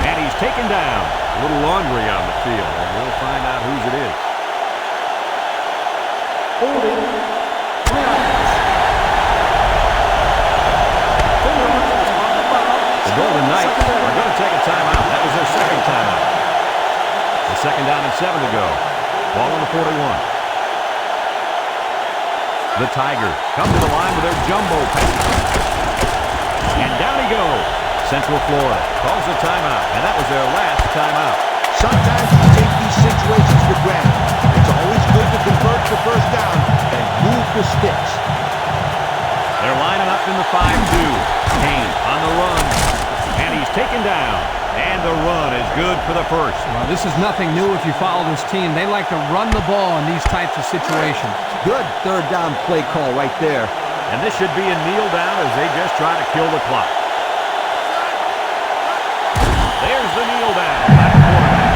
And he's taken down. A little laundry on the field, and we'll find out whose it is. Holding. The Golden Knights are going to take a timeout. That was their 2nd timeout. The 2nd down and 7 to go. Ball on the 41. The Tigers come to the line with their jumbo pass. And down he goes. Central Florida calls a timeout, and that was their last timeout. Sometimes you take these situations for granted. It's always good to convert the 1st down and move the sticks. They're lining up in the 5-2. Kane on the run. And he's taken down And the run is good for the first. Well, this is nothing new if you follow this team. They like to run the ball in these types of situations. Good third down play call right there. And this should be a kneel down as they just try to kill the clock. There's the kneel down by the quarterback.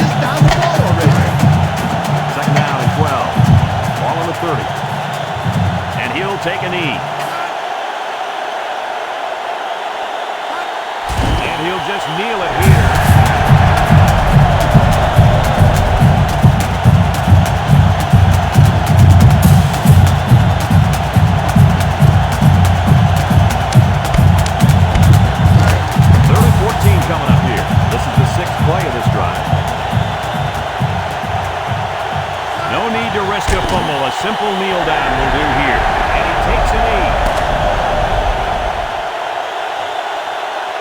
Just down the ball already. Second down and 12. Ball on the 30. And he'll take a knee. And he'll just kneel it here. Coming up here. This is the 6th play of this drive. No need to risk a fumble. A simple kneel down will do here. And he takes a knee.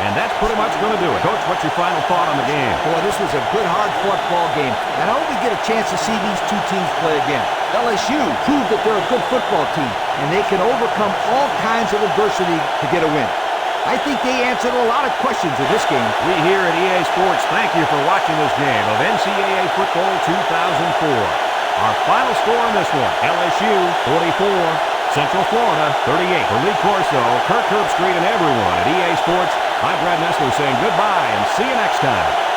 And that's pretty much going to do it. Coach, what's your final thought on the game? Boy, this was a good, hard-fought ball game. And I hope we get a chance to see these two teams play again. LSU proved that they're a good football team, and they can overcome all kinds of adversity to get a win. I think they answered a lot of questions in this game. We here at EA Sports thank you for watching this game of NCAA Football 2004. Our final score on this one, LSU 44, Central Florida 38. For Lee Corso, Kirk Herbstreit, and everyone at EA Sports, I'm Brad Nessler saying goodbye and see you next time.